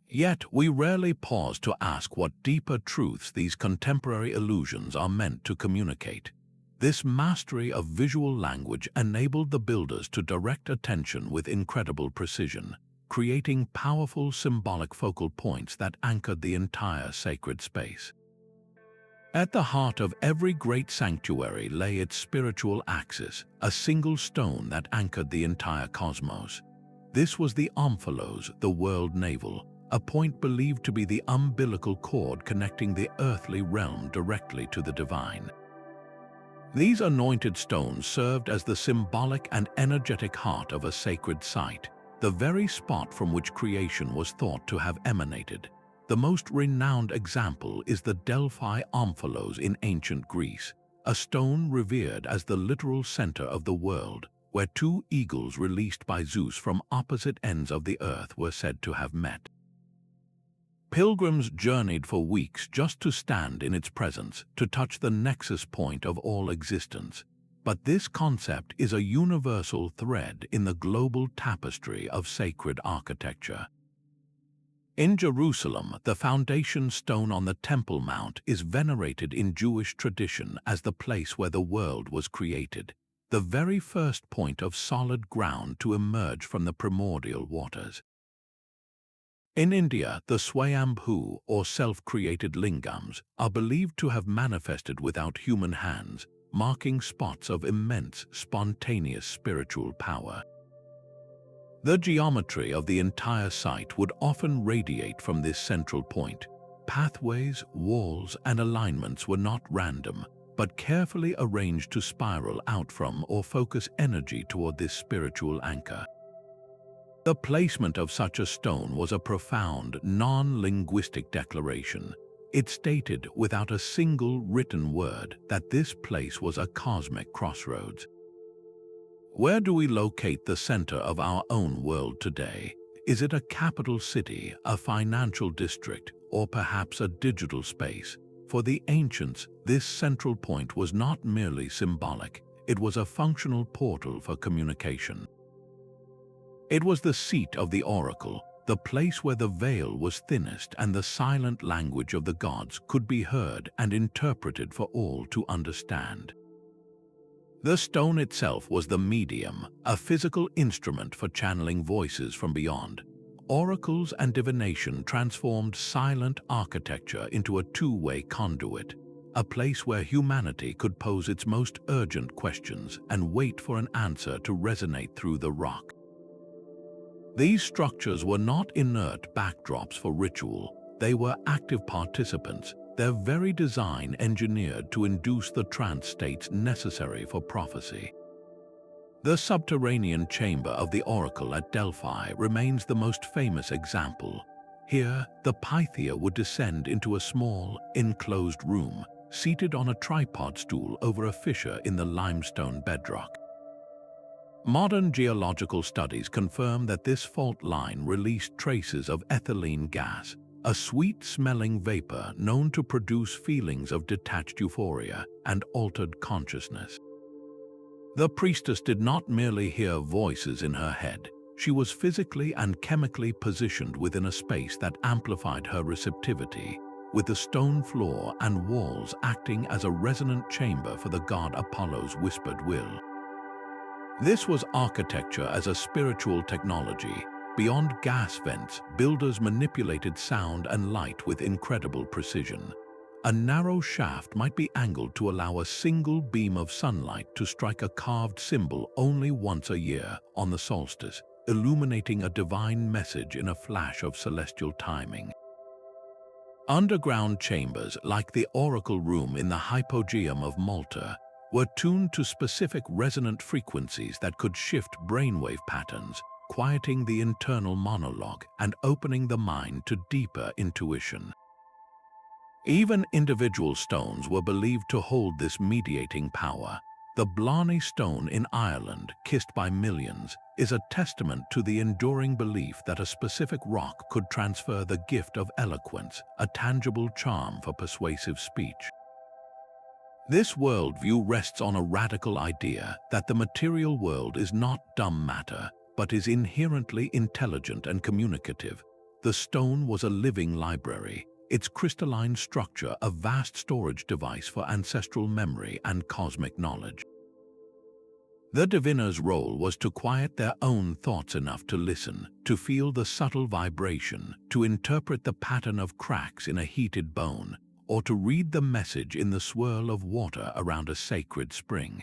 Yet, we rarely pause to ask what deeper truths these contemporary illusions are meant to communicate. This mastery of visual language enabled the builders to direct attention with incredible precision, creating powerful symbolic focal points that anchored the entire sacred space. At the heart of every great sanctuary lay its spiritual axis, a single stone that anchored the entire cosmos. This was the omphalos, the world navel, a point believed to be the umbilical cord connecting the earthly realm directly to the divine. These anointed stones served as the symbolic and energetic heart of a sacred site, the very spot from which creation was thought to have emanated. The most renowned example is the Delphi omphalos in ancient Greece, a stone revered as the literal center of the world, where two eagles released by Zeus from opposite ends of the earth were said to have met. Pilgrims journeyed for weeks just to stand in its presence, to touch the nexus point of all existence. But this concept is a universal thread in the global tapestry of sacred architecture. In Jerusalem, the foundation stone on the Temple Mount is venerated in Jewish tradition as the place where the world was created, the very first point of solid ground to emerge from the primordial waters. In India, the Swayambhu, or self-created lingams, are believed to have manifested without human hands, marking spots of immense, spontaneous spiritual power. The geometry of the entire site would often radiate from this central point. Pathways, walls, and alignments were not random, but carefully arranged to spiral out from or focus energy toward this spiritual anchor. The placement of such a stone was a profound, non-linguistic declaration. It stated without a single written word that this place was a cosmic crossroads. Where do we locate the center of our own world today? Is it a capital city, a financial district, or perhaps a digital space? For the ancients, this central point was not merely symbolic, it was a functional portal for communication. It was the seat of the oracle, the place where the veil was thinnest and the silent language of the gods could be heard and interpreted for all to understand. The stone itself was the medium, a physical instrument for channeling voices from beyond. Oracles and divination transformed silent architecture into a two-way conduit, a place where humanity could pose its most urgent questions and wait for an answer to resonate through the rock. These structures were not inert backdrops for ritual, they were active participants, their very design engineered to induce the trance states necessary for prophecy. The subterranean chamber of the oracle at Delphi remains the most famous example. Here, the Pythia would descend into a small, enclosed room, seated on a tripod stool over a fissure in the limestone bedrock. Modern geological studies confirm that this fault line released traces of ethylene gas, a sweet-smelling vapor known to produce feelings of detached euphoria and altered consciousness. The priestess did not merely hear voices in her head. She was physically and chemically positioned within a space that amplified her receptivity, with the stone floor and walls acting as a resonant chamber for the god Apollo's whispered will. This was architecture as a spiritual technology. Beyond gas vents, builders manipulated sound and light with incredible precision. A narrow shaft might be angled to allow a single beam of sunlight to strike a carved symbol only once a year on the solstice, illuminating a divine message in a flash of celestial timing. Underground chambers, like the oracle room in the Hypogeum of Malta, were tuned to specific resonant frequencies that could shift brainwave patterns, quieting the internal monologue and opening the mind to deeper intuition. Even individual stones were believed to hold this mediating power. The Blarney Stone in Ireland, kissed by millions, is a testament to the enduring belief that a specific rock could transfer the gift of eloquence, a tangible charm for persuasive speech. This worldview rests on a radical idea that the material world is not dumb matter, but is inherently intelligent and communicative. The stone was a living library, its crystalline structure a vast storage device for ancestral memory and cosmic knowledge. The diviner's role was to quiet their own thoughts enough to listen, to feel the subtle vibration, to interpret the pattern of cracks in a heated bone, or to read the message in the swirl of water around a sacred spring.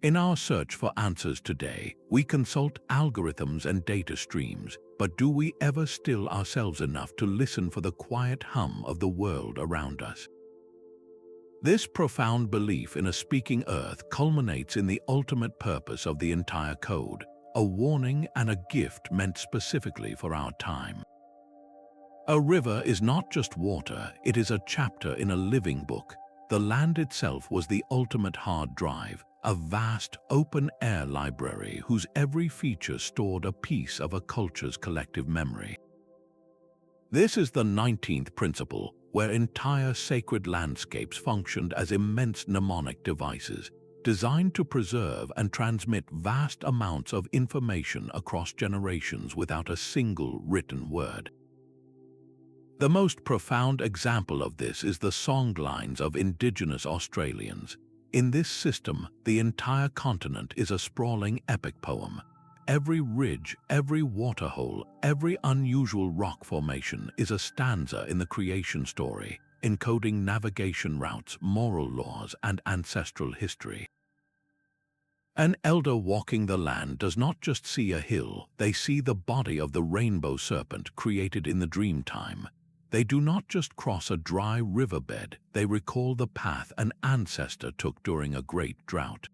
In our search for answers today, we consult algorithms and data streams, but do we ever still ourselves enough to listen for the quiet hum of the world around us? This profound belief in a speaking earth culminates in the ultimate purpose of the entire code, a warning and a gift meant specifically for our time. A river is not just water, it is a chapter in a living book. The land itself was the ultimate hard drive, a vast, open-air library whose every feature stored a piece of a culture's collective memory. This is the 19th principle, where entire sacred landscapes functioned as immense mnemonic devices, designed to preserve and transmit vast amounts of information across generations without a single written word. The most profound example of this is the songlines of indigenous Australians. In this system, the entire continent is a sprawling epic poem. Every ridge, every waterhole, every unusual rock formation is a stanza in the creation story, encoding navigation routes, moral laws, and ancestral history. An elder walking the land does not just see a hill, they see the body of the rainbow serpent created in the dreamtime. They do not just cross a dry riverbed, they recall the path an ancestor took during a great drought.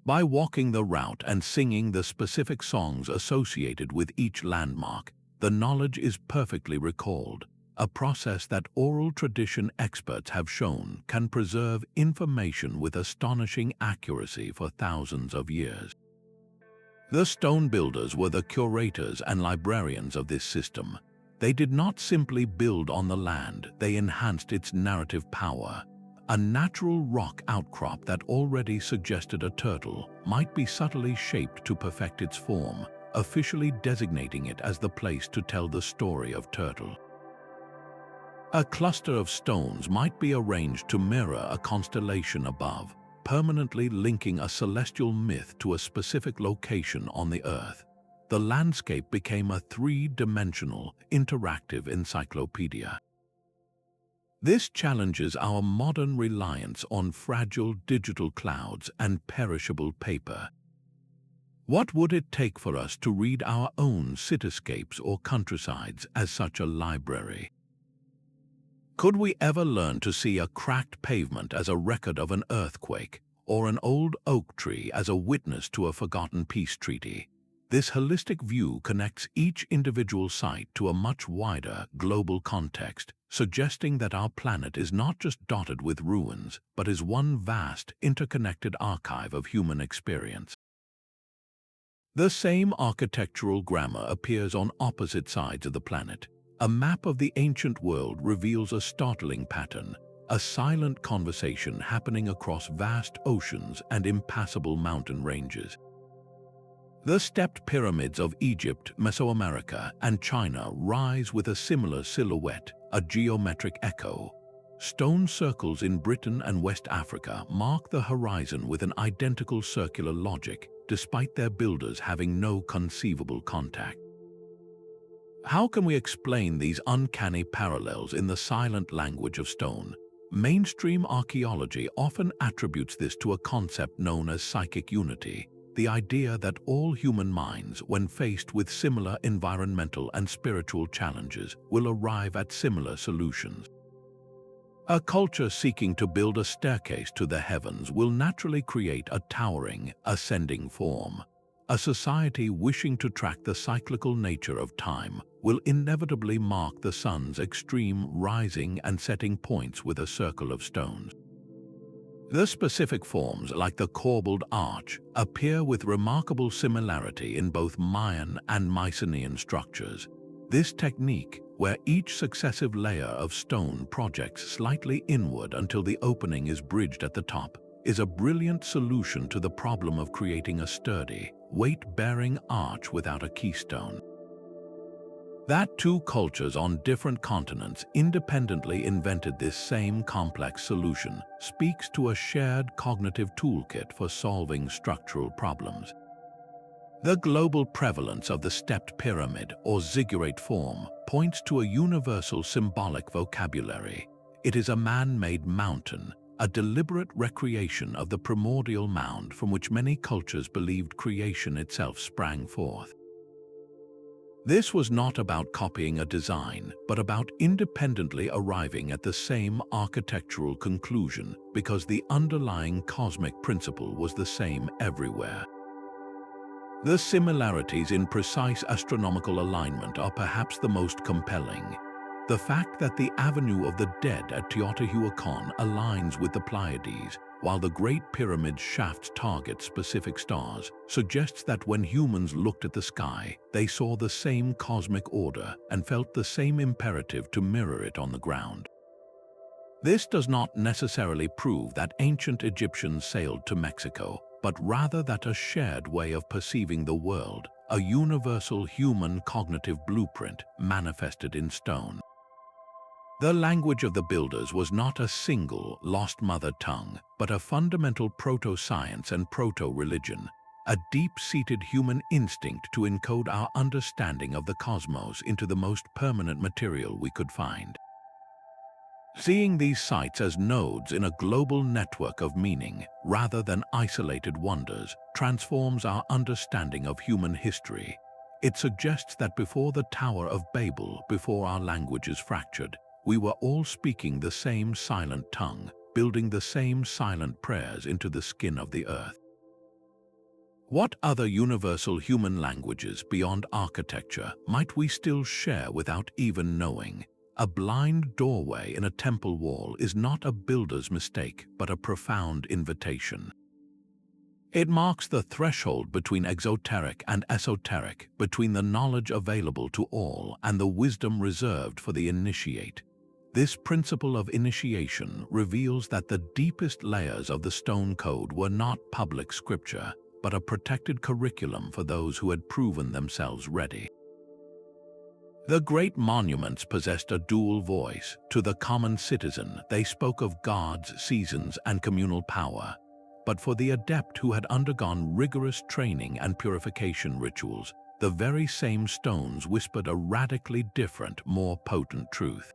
By walking the route and singing the specific songs associated with each landmark, the knowledge is perfectly recalled, a process that oral tradition experts have shown can preserve information with astonishing accuracy for thousands of years. The stone builders were the curators and librarians of this system. They did not simply build on the land, they enhanced its narrative power. A natural rock outcrop that already suggested a turtle might be subtly shaped to perfect its form, officially designating it as the place to tell the story of turtle. A cluster of stones might be arranged to mirror a constellation above, permanently linking a celestial myth to a specific location on the earth. The landscape became a three-dimensional, interactive encyclopedia. This challenges our modern reliance on fragile digital clouds and perishable paper. What would it take for us to read our own cityscapes or countrysides as such a library? Could we ever learn to see a cracked pavement as a record of an earthquake, or an old oak tree as a witness to a forgotten peace treaty? This holistic view connects each individual site to a much wider global context, suggesting that our planet is not just dotted with ruins, but is one vast, interconnected archive of human experience. The same architectural grammar appears on opposite sides of the planet. A map of the ancient world reveals a startling pattern, a silent conversation happening across vast oceans and impassable mountain ranges. The stepped pyramids of Egypt, Mesoamerica, and China rise with a similar silhouette, a geometric echo. Stone circles in Britain and West Africa mark the horizon with an identical circular logic, despite their builders having no conceivable contact. How can we explain these uncanny parallels in the silent language of stone? Mainstream archaeology often attributes this to a concept known as psychic unity, the idea that all human minds, when faced with similar environmental and spiritual challenges, will arrive at similar solutions. A culture seeking to build a staircase to the heavens will naturally create a towering, ascending form. A society wishing to track the cyclical nature of time will inevitably mark the sun's extreme rising and setting points with a circle of stones. The specific forms, like the corbelled arch, appear with remarkable similarity in both Mayan and Mycenaean structures. This technique, where each successive layer of stone projects slightly inward until the opening is bridged at the top, is a brilliant solution to the problem of creating a sturdy, weight-bearing arch without a keystone. That two cultures on different continents independently invented this same complex solution speaks to a shared cognitive toolkit for solving structural problems. The global prevalence of the stepped pyramid or ziggurat form points to a universal symbolic vocabulary. It is a man-made mountain, a deliberate recreation of the primordial mound from which many cultures believed creation itself sprang forth. This was not about copying a design, but about independently arriving at the same architectural conclusion because the underlying cosmic principle was the same everywhere. The similarities in precise astronomical alignment are perhaps the most compelling. The fact that the Avenue of the Dead at Teotihuacan aligns with the Pleiades, while the Great Pyramid's shaft targets specific stars, suggests that when humans looked at the sky, they saw the same cosmic order and felt the same imperative to mirror it on the ground. This does not necessarily prove that ancient Egyptians sailed to Mexico, but rather that a shared way of perceiving the world, a universal human cognitive blueprint manifested in stone. The language of the builders was not a single, lost mother tongue, but a fundamental proto-science and proto-religion, a deep-seated human instinct to encode our understanding of the cosmos into the most permanent material we could find. Seeing these sites as nodes in a global network of meaning, rather than isolated wonders, transforms our understanding of human history. It suggests that before the Tower of Babel, before our languages fractured, we were all speaking the same silent tongue, building the same silent prayers into the skin of the earth. What other universal human languages beyond architecture might we still share without even knowing? A blind doorway in a temple wall is not a builder's mistake, but a profound invitation. It marks the threshold between exoteric and esoteric, between the knowledge available to all and the wisdom reserved for the initiate. This principle of initiation reveals that the deepest layers of the stone code were not public scripture, but a protected curriculum for those who had proven themselves ready. The great monuments possessed a dual voice. To the common citizen, they spoke of gods, seasons, and communal power. But for the adept who had undergone rigorous training and purification rituals, the very same stones whispered a radically different, more potent truth.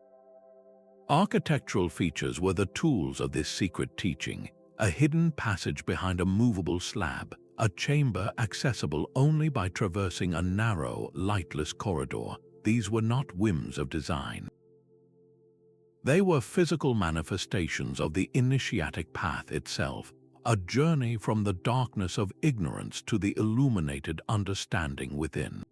Architectural features were the tools of this secret teaching, a hidden passage behind a movable slab, a chamber accessible only by traversing a narrow, lightless corridor. These were not whims of design. They were physical manifestations of the initiatic path itself, a journey from the darkness of ignorance to the illuminated understanding within.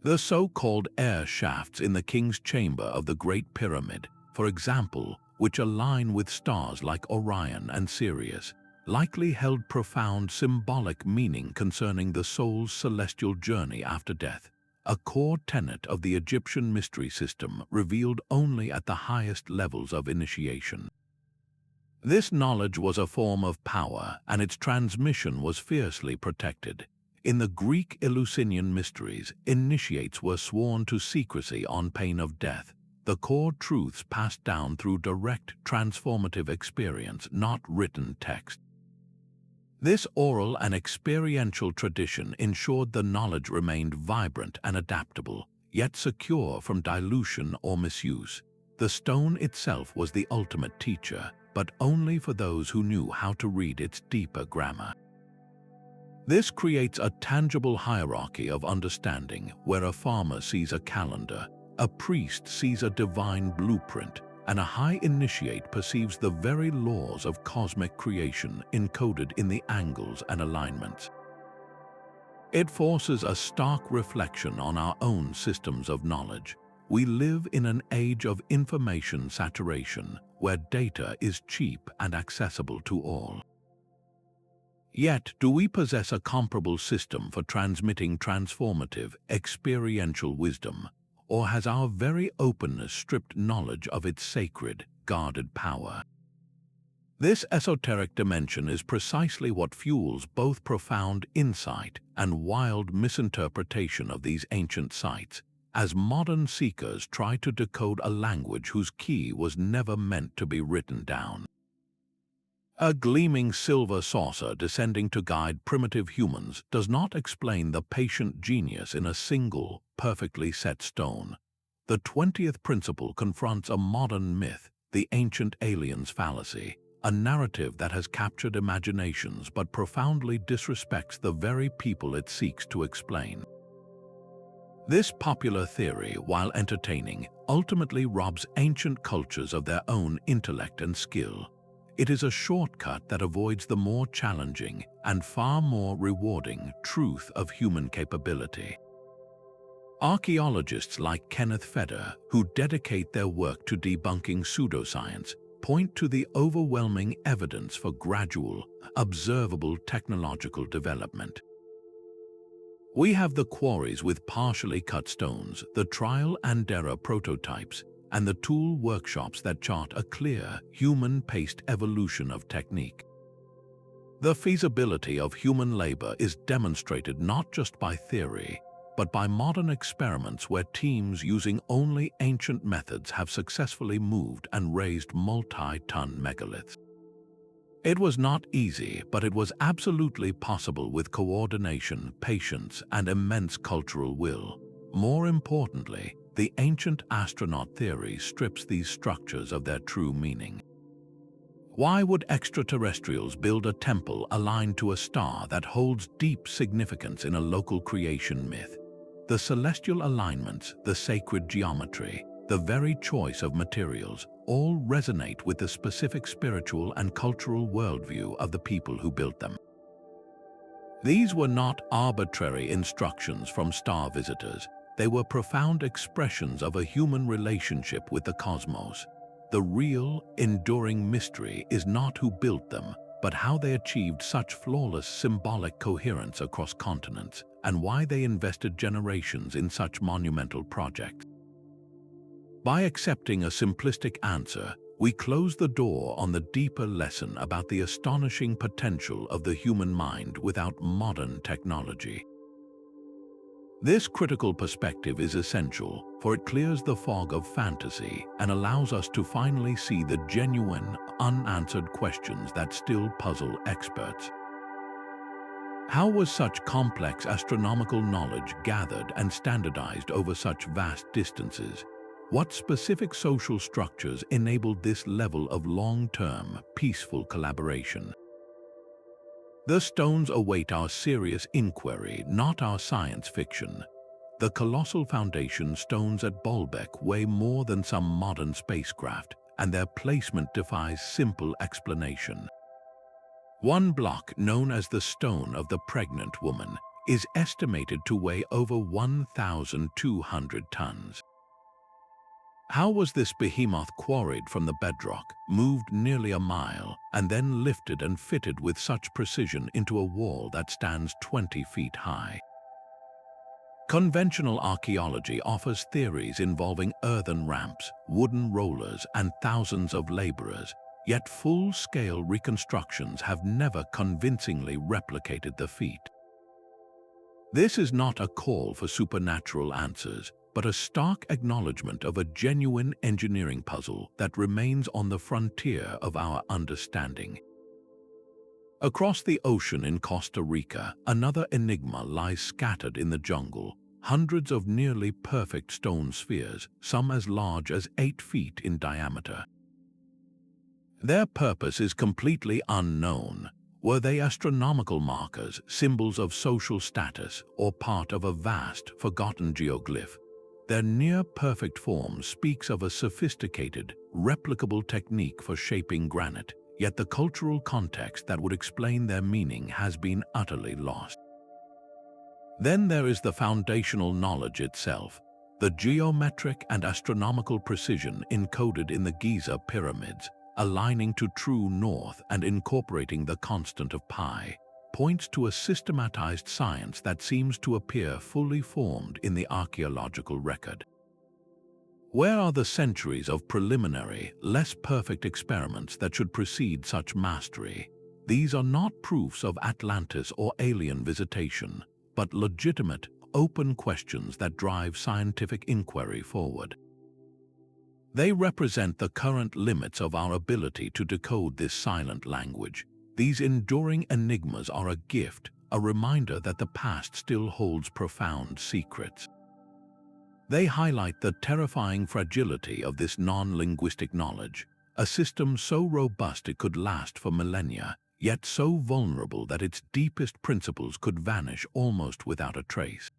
The so-called air shafts in the king's chamber of the Great Pyramid, for example, which align with stars like Orion and Sirius, likely held profound symbolic meaning concerning the soul's celestial journey after death, a core tenet of the Egyptian mystery system revealed only at the highest levels of initiation. This knowledge was a form of power, and its transmission was fiercely protected. In the Greek Eleusinian mysteries, initiates were sworn to secrecy on pain of death, the core truths passed down through direct transformative experience, not written text. This oral and experiential tradition ensured the knowledge remained vibrant and adaptable, yet secure from dilution or misuse. The stone itself was the ultimate teacher, but only for those who knew how to read its deeper grammar. This creates a tangible hierarchy of understanding where a farmer sees a calendar, a priest sees a divine blueprint, and a high initiate perceives the very laws of cosmic creation encoded in the angles and alignments. It forces a stark reflection on our own systems of knowledge. We live in an age of information saturation, where data is cheap and accessible to all. Yet, do we possess a comparable system for transmitting transformative, experiential wisdom, or has our very openness stripped knowledge of its sacred, guarded power? This esoteric dimension is precisely what fuels both profound insight and wild misinterpretation of these ancient sites, as modern seekers try to decode a language whose key was never meant to be written down. A gleaming silver saucer descending to guide primitive humans does not explain the patient genius in a single, perfectly set stone. The 20th principle confronts a modern myth, the ancient aliens fallacy, a narrative that has captured imaginations but profoundly disrespects the very people it seeks to explain. This popular theory, while entertaining, ultimately robs ancient cultures of their own intellect and skill. It is a shortcut that avoids the more challenging and far more rewarding truth of human capability. Archaeologists like Kenneth Feder, who dedicate their work to debunking pseudoscience, point to the overwhelming evidence for gradual, observable technological development. We have the quarries with partially cut stones, the trial and error prototypes, and the tool workshops that chart a clear, human-paced evolution of technique. The feasibility of human labor is demonstrated not just by theory, but by modern experiments where teams using only ancient methods have successfully moved and raised multi-ton megaliths. It was not easy, but it was absolutely possible with coordination, patience, and immense cultural will. More importantly, the ancient astronaut theory strips these structures of their true meaning. Why would extraterrestrials build a temple aligned to a star that holds deep significance in a local creation myth? The celestial alignments, the sacred geometry, the very choice of materials, all resonate with the specific spiritual and cultural worldview of the people who built them. These were not arbitrary instructions from star visitors. They were profound expressions of a human relationship with the cosmos. The real, enduring mystery is not who built them, but how they achieved such flawless symbolic coherence across continents, and why they invested generations in such monumental projects. By accepting a simplistic answer, we close the door on the deeper lesson about the astonishing potential of the human mind without modern technology. This critical perspective is essential, for it clears the fog of fantasy and allows us to finally see the genuine, unanswered questions that still puzzle experts. How was such complex astronomical knowledge gathered and standardized over such vast distances? What specific social structures enabled this level of long-term, peaceful collaboration? The stones await our serious inquiry, not our science fiction. The colossal foundation stones at Baalbek weigh more than some modern spacecraft, and their placement defies simple explanation. One block, known as the Stone of the Pregnant Woman, is estimated to weigh over 1,200 tons. How was this behemoth quarried from the bedrock, moved nearly a mile, and then lifted and fitted with such precision into a wall that stands 20 feet high? Conventional archaeology offers theories involving earthen ramps, wooden rollers, and thousands of laborers, yet full-scale reconstructions have never convincingly replicated the feat. This is not a call for supernatural answers, but a stark acknowledgement of a genuine engineering puzzle that remains on the frontier of our understanding. Across the ocean in Costa Rica, another enigma lies scattered in the jungle, hundreds of nearly perfect stone spheres, some as large as 8 feet in diameter. Their purpose is completely unknown. Were they astronomical markers, symbols of social status, or part of a vast, forgotten geoglyph? Their near-perfect form speaks of a sophisticated, replicable technique for shaping granite, yet the cultural context that would explain their meaning has been utterly lost. Then there is the foundational knowledge itself, the geometric and astronomical precision encoded in the Giza pyramids, aligning to true north and incorporating the constant of pi, points to a systematized science that seems to appear fully formed in the archaeological record. Where are the centuries of preliminary, less perfect experiments that should precede such mastery? These are not proofs of Atlantis or alien visitation, but legitimate, open questions that drive scientific inquiry forward. They represent the current limits of our ability to decode this silent language. These enduring enigmas are a gift, a reminder that the past still holds profound secrets. They highlight the terrifying fragility of this non-linguistic knowledge, a system so robust it could last for millennia, yet so vulnerable that its deepest principles could vanish almost without a trace.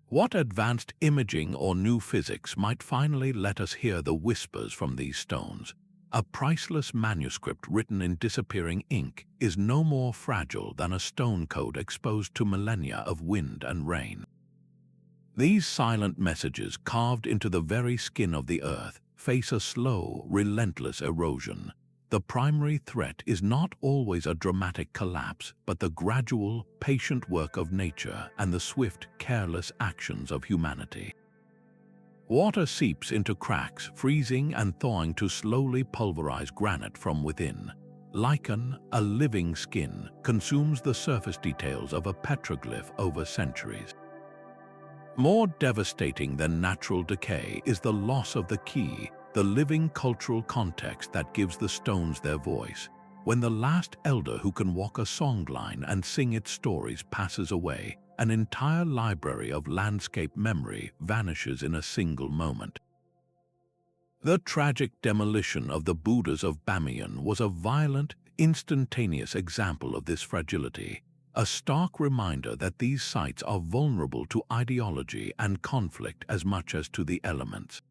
What advanced imaging or new physics might finally let us hear the whispers from these stones? A priceless manuscript written in disappearing ink is no more fragile than a stone code exposed to millennia of wind and rain. These silent messages, carved into the very skin of the earth, face a slow, relentless erosion. The primary threat is not always a dramatic collapse, but the gradual, patient work of nature and the swift, careless actions of humanity. Water seeps into cracks, freezing and thawing to slowly pulverize granite from within. Lichen, a living skin, consumes the surface details of a petroglyph over centuries. More devastating than natural decay is the loss of the key, the living cultural context that gives the stones their voice. When the last elder who can walk a songline and sing its stories passes away, an entire library of landscape memory vanishes in a single moment. The tragic demolition of the Buddhas of Bamiyan was a violent, instantaneous example of this fragility, a stark reminder that these sites are vulnerable to ideology and conflict as much as to the elements.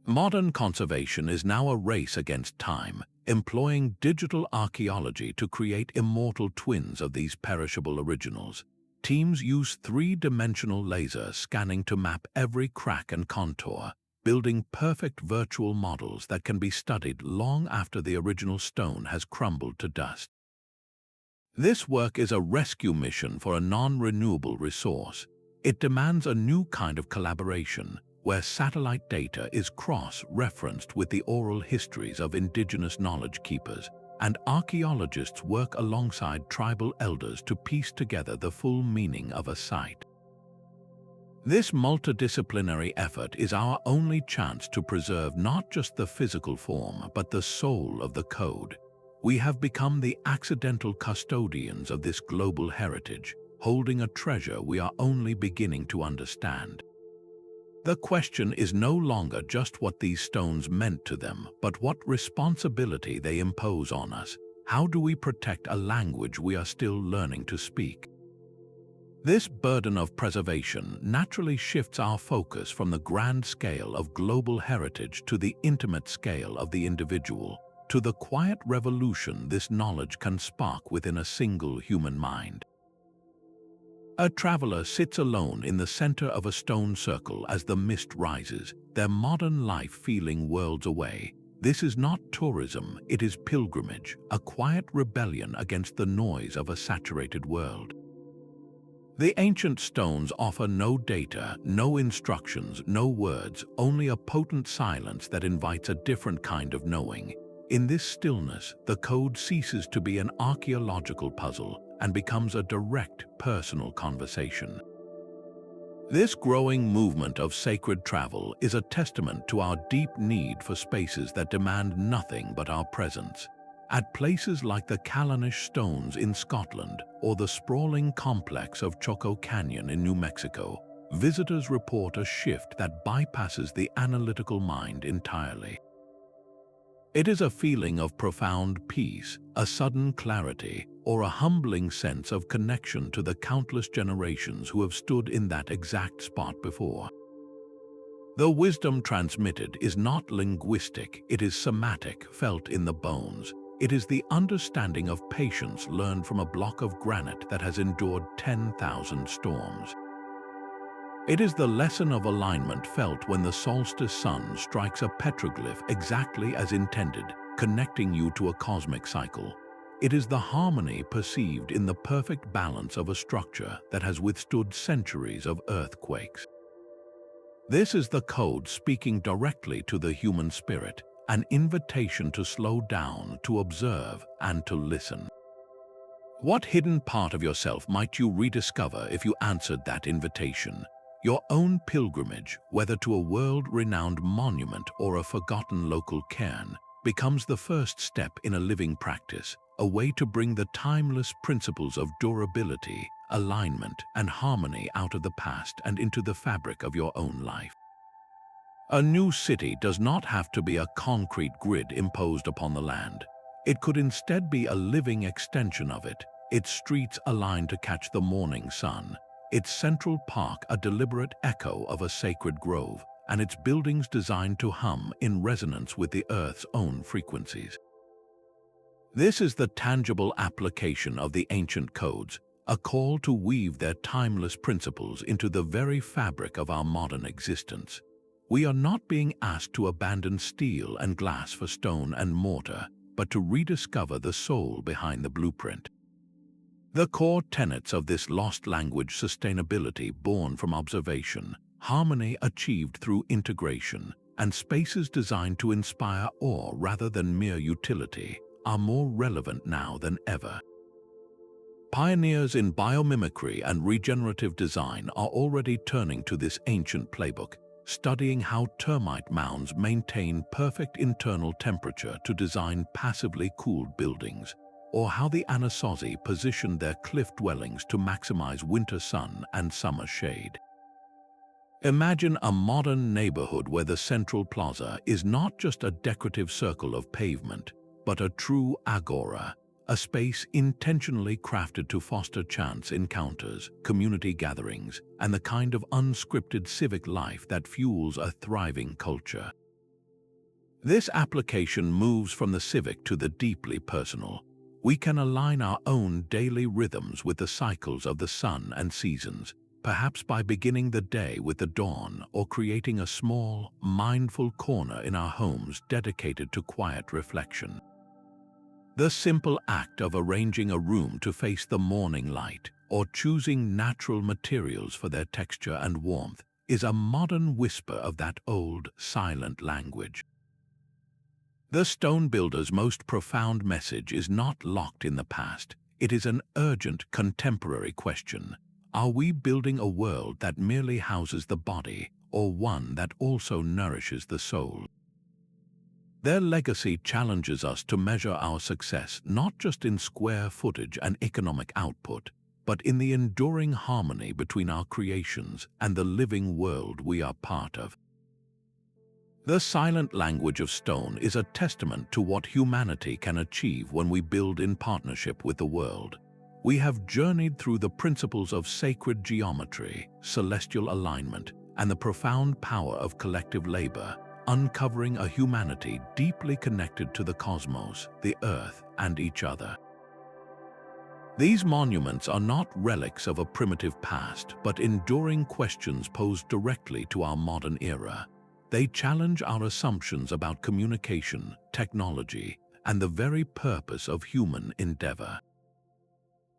Modern conservation is now a race against time, employing digital archaeology to create immortal twins of these perishable originals. Teams use three-dimensional laser scanning to map every crack and contour, building perfect virtual models that can be studied long after the original stone has crumbled to dust. This work is a rescue mission for a non-renewable resource. It demands a new kind of collaboration, where satellite data is cross-referenced with the oral histories of indigenous knowledge keepers, and archaeologists work alongside tribal elders to piece together the full meaning of a site. This multidisciplinary effort is our only chance to preserve not just the physical form, but the soul of the code. We have become the accidental custodians of this global heritage, holding a treasure we are only beginning to understand. The question is no longer just what these stones meant to them, but what responsibility they impose on us. How do we protect a language we are still learning to speak? This burden of preservation naturally shifts our focus from the grand scale of global heritage to the intimate scale of the individual, to the quiet revolution this knowledge can spark within a single human mind. A traveler sits alone in the center of a stone circle as the mist rises, their modern life feeling worlds away. This is not tourism, it is pilgrimage, a quiet rebellion against the noise of a saturated world. The ancient stones offer no data, no instructions, no words, only a potent silence that invites a different kind of knowing. In this stillness, the code ceases to be an archaeological puzzle and becomes a direct, personal conversation. This growing movement of sacred travel is a testament to our deep need for spaces that demand nothing but our presence. At places like the Callanish Stones in Scotland or the sprawling complex of Choco Canyon in New Mexico, visitors report a shift that bypasses the analytical mind entirely. It is a feeling of profound peace, a sudden clarity, or a humbling sense of connection to the countless generations who have stood in that exact spot before. The wisdom transmitted is not linguistic, it is somatic, felt in the bones. It is the understanding of patience learned from a block of granite that has endured 10,000 storms. It is the lesson of alignment felt when the solstice sun strikes a petroglyph exactly as intended, connecting you to a cosmic cycle. It is the harmony perceived in the perfect balance of a structure that has withstood centuries of earthquakes. This is the code speaking directly to the human spirit, an invitation to slow down, to observe, and to listen. What hidden part of yourself might you rediscover if you answered that invitation? Your own pilgrimage, whether to a world-renowned monument or a forgotten local cairn, becomes the first step in a living practice, a way to bring the timeless principles of durability, alignment, and harmony out of the past and into the fabric of your own life. A new city does not have to be a concrete grid imposed upon the land. It could instead be a living extension of it, its streets aligned to catch the morning sun, its central park a deliberate echo of a sacred grove, and its buildings designed to hum in resonance with the Earth's own frequencies. This is the tangible application of the ancient codes, a call to weave their timeless principles into the very fabric of our modern existence. We are not being asked to abandon steel and glass for stone and mortar, but to rediscover the soul behind the blueprint. The core tenets of this lost language sustainability born from observation, harmony achieved through integration, and spaces designed to inspire awe rather than mere utility, are more relevant now than ever. Pioneers in biomimicry and regenerative design are already turning to this ancient playbook, studying how termite mounds maintain perfect internal temperature to design passively cooled buildings, or how the Anasazi positioned their cliff dwellings to maximize winter sun and summer shade. Imagine a modern neighborhood where the central plaza is not just a decorative circle of pavement, but a true agora, a space intentionally crafted to foster chance encounters, community gatherings, and the kind of unscripted civic life that fuels a thriving culture. This application moves from the civic to the deeply personal. We can align our own daily rhythms with the cycles of the sun and seasons, perhaps by beginning the day with the dawn or creating a small, mindful corner in our homes dedicated to quiet reflection. The simple act of arranging a room to face the morning light or choosing natural materials for their texture and warmth is a modern whisper of that old, silent language. The stone builder's most profound message is not locked in the past. It is an urgent, contemporary question. Are we building a world that merely houses the body, or one that also nourishes the soul? Their legacy challenges us to measure our success not just in square footage and economic output, but in the enduring harmony between our creations and the living world we are part of. The silent language of stone is a testament to what humanity can achieve when we build in partnership with the world. We have journeyed through the principles of sacred geometry, celestial alignment, and the profound power of collective labor, uncovering a humanity deeply connected to the cosmos, the earth, and each other. These monuments are not relics of a primitive past, but enduring questions posed directly to our modern era. They challenge our assumptions about communication, technology, and the very purpose of human endeavor.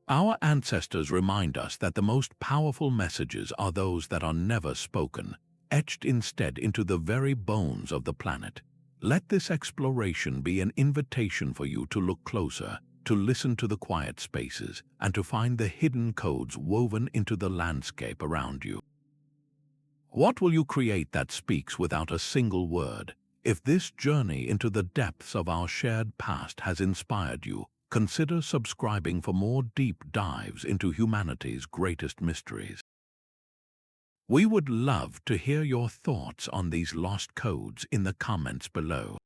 Our ancestors remind us that the most powerful messages are those that are never spoken, etched instead into the very bones of the planet. Let this exploration be an invitation for you to look closer, to listen to the quiet spaces, and to find the hidden codes woven into the landscape around you. What will you create that speaks without a single word? If this journey into the depths of our shared past has inspired you, consider subscribing for more deep dives into humanity's greatest mysteries. We would love to hear your thoughts on these lost codes in the comments below.